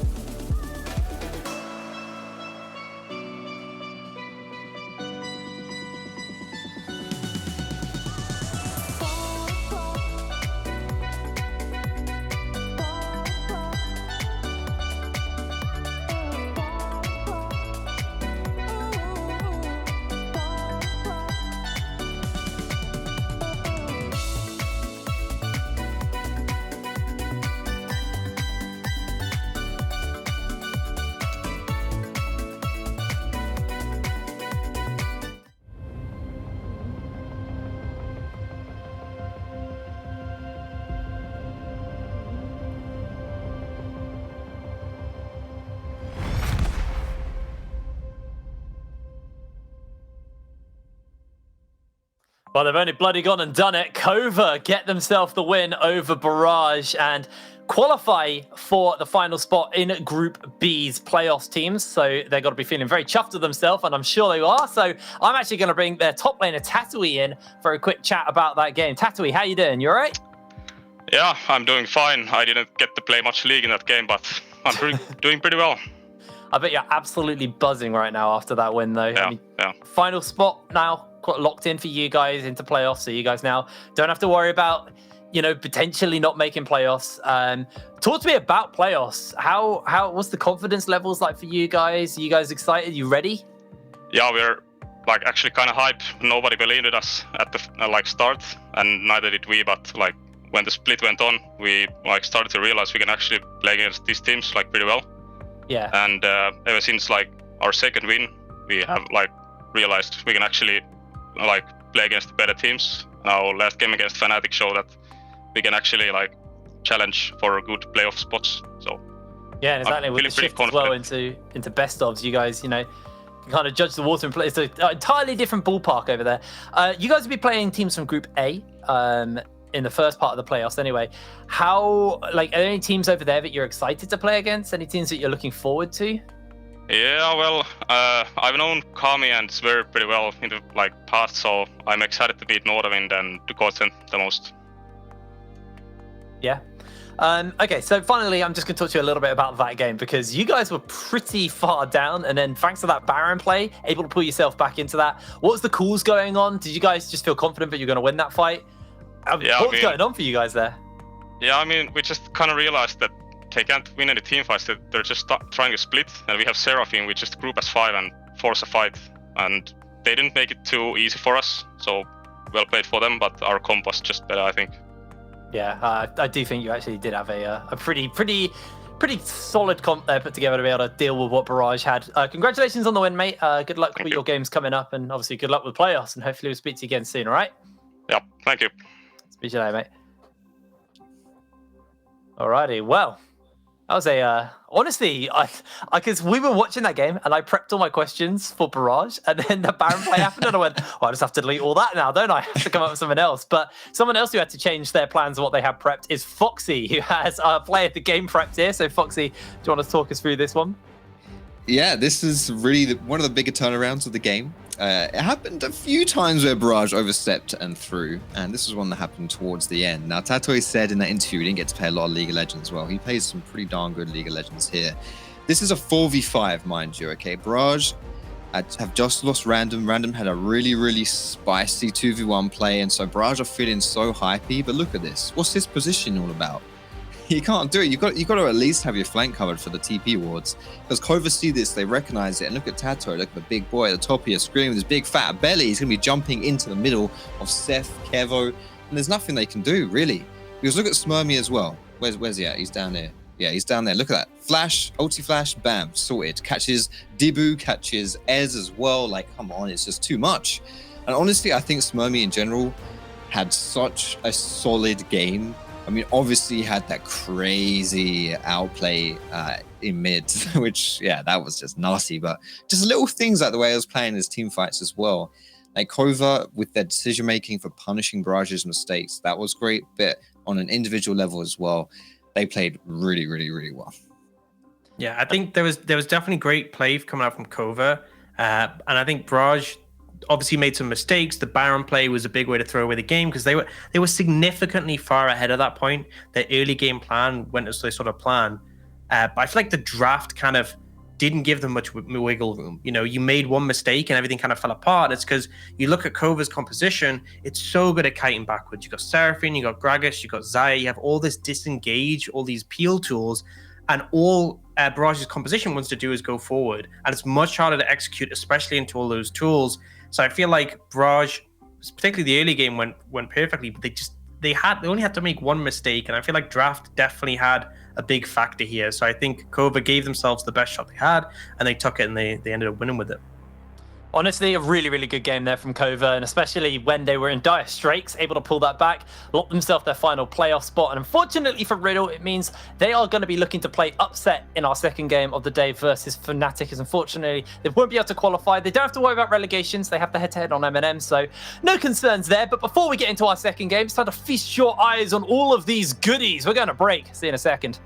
Well, they've only bloody gone and done it. Kova get themselves the win over Barrage and qualify for the final spot in Group B's playoffs teams. So they've got to be feeling very chuffed with themselves, and I'm sure they are. So I'm actually going to bring their top laner, Tatui, in for a quick chat about that game. Tatui, how you doing? You all right? Yeah, I'm doing fine. I didn't get to play much League in that game, but I'm doing pretty well. I bet you're absolutely buzzing right now after that win, though. Yeah, I mean, yeah. Final spot now, quite locked in for you guys into playoffs. So you guys now don't have to worry about, potentially not making playoffs. Talk to me about playoffs. What's the confidence levels like for you guys? Are you guys excited? You ready? Yeah, we're actually kind of hyped. Nobody believed in us at the start, and neither did we. But when the split went on, we started to realize we can actually play against these teams pretty well. Yeah. And ever since our second win, we have realized we can actually play against the better teams. Our last game against Fnatic showed that we can actually challenge for good playoff spots. So yeah, exactly. With the shift as well into best ofs, you guys, can kind of judge the water and play. It's an entirely different ballpark over there. You guys will be playing teams from Group A. In the first part of the playoffs anyway. How, are there any teams over there that you're excited to play against? Any teams that you're looking forward to? Yeah, well, I've known Kami and Sver pretty well in the past, so I'm excited to beat Nordavind and to Goten the most. Yeah. Okay, so finally, I'm just going to talk to you a little bit about that game, because you guys were pretty far down, and then thanks to that Baron play, able to pull yourself back into that. What was the calls going on? Did you guys just feel confident that you're going to win that fight? What's going on for you guys there? Yeah, we just kind of realized that they can't win any team fights. That they're just trying to split, and we have Seraphine, we just group as 5 and force a fight, and they didn't make it too easy for us. So well played for them, but our comp was just better, I think. Yeah, I do think you actually did have a pretty solid comp there put together to be able to deal with what Barrage had. Congratulations on the win, mate. Good luck with your games coming up, and obviously good luck with playoffs, and hopefully we'll speak to you again soon, all right? Yeah, thank you. Speak to you later, mate. Alrighty, well, that was honestly, because we were watching that game and I prepped all my questions for Barrage, and then the Baron play happened and I went, I just have to delete all that now, don't I? I have to come up with something else. But someone else who had to change their plans of what they had prepped is Foxy, who has played the game prepped here. So Foxy, do you want to talk us through this one? Yeah, this is really one of the bigger turnarounds of the game. It happened a few times where Barrage overstepped and threw, and this was one that happened towards the end. Now, Tatoi said in that interview he didn't get to play a lot of League of Legends. Well, he plays some pretty darn good League of Legends here. This is a 4v5, mind you, okay? Barrage have just lost Random. Random had a really, really spicy 2v1 play, and so Barrage are feeling so hypey, but look at this. What's this position all about? You can't do it. You got to at least have your flank covered for the TP wards. Because Kova see this, they recognize it. And look at Tato, look at the big boy at the top of your screen with his big fat belly. He's going to be jumping into the middle of Seth, Kevo, and there's nothing they can do, really. Because look at Smurmy as well. Where's he at? He's down there. Yeah, he's down there. Look at that. Flash, ulti flash, bam, sorted. Catches Dibu, catches Ez as well. Come on, it's just too much. And honestly, I think Smurmy in general had such a solid game. Obviously he had that crazy outplay in mid, which, yeah, that was just nasty. But just little things like the way I was playing his team fights as well. Kova, with their decision-making for punishing Barrage's mistakes, that was great. But on an individual level as well, they played really, really, really well. Yeah, I think there was definitely great play coming out from Kova. And I think Barrage obviously made some mistakes. The Baron play was a big way to throw away the game because they were significantly far ahead at that point. Their early game plan went as they sort of planned. But I feel like the draft kind of didn't give them much wiggle room. You know, you made one mistake and everything kind of fell apart. It's because you look at Kova's composition, it's so good at kiting backwards. You got Seraphine, you got Gragas, you got Xayah, you have all this disengage, all these peel tools, and all Barrage's composition wants to do is go forward. And it's much harder to execute, especially into all those tools. So I feel like Barrage, particularly the early game, went perfectly, but they only had to make one mistake, and I feel like draft definitely had a big factor here. So I think Kova gave themselves the best shot they had, and they took it, and they ended up winning with it. Honestly, a really, really good game there from Kova, and especially when they were in dire straits, able to pull that back, lock themselves their final playoff spot. And unfortunately for Riddle, it means they are going to be looking to play upset in our second game of the day versus Fnatic, as unfortunately they won't be able to qualify. They don't have to worry about relegations. They have the head-to-head on M&M, so no concerns there. But before we get into our second game, it's time to feast your eyes on all of these goodies. We're going to break. See you in a second.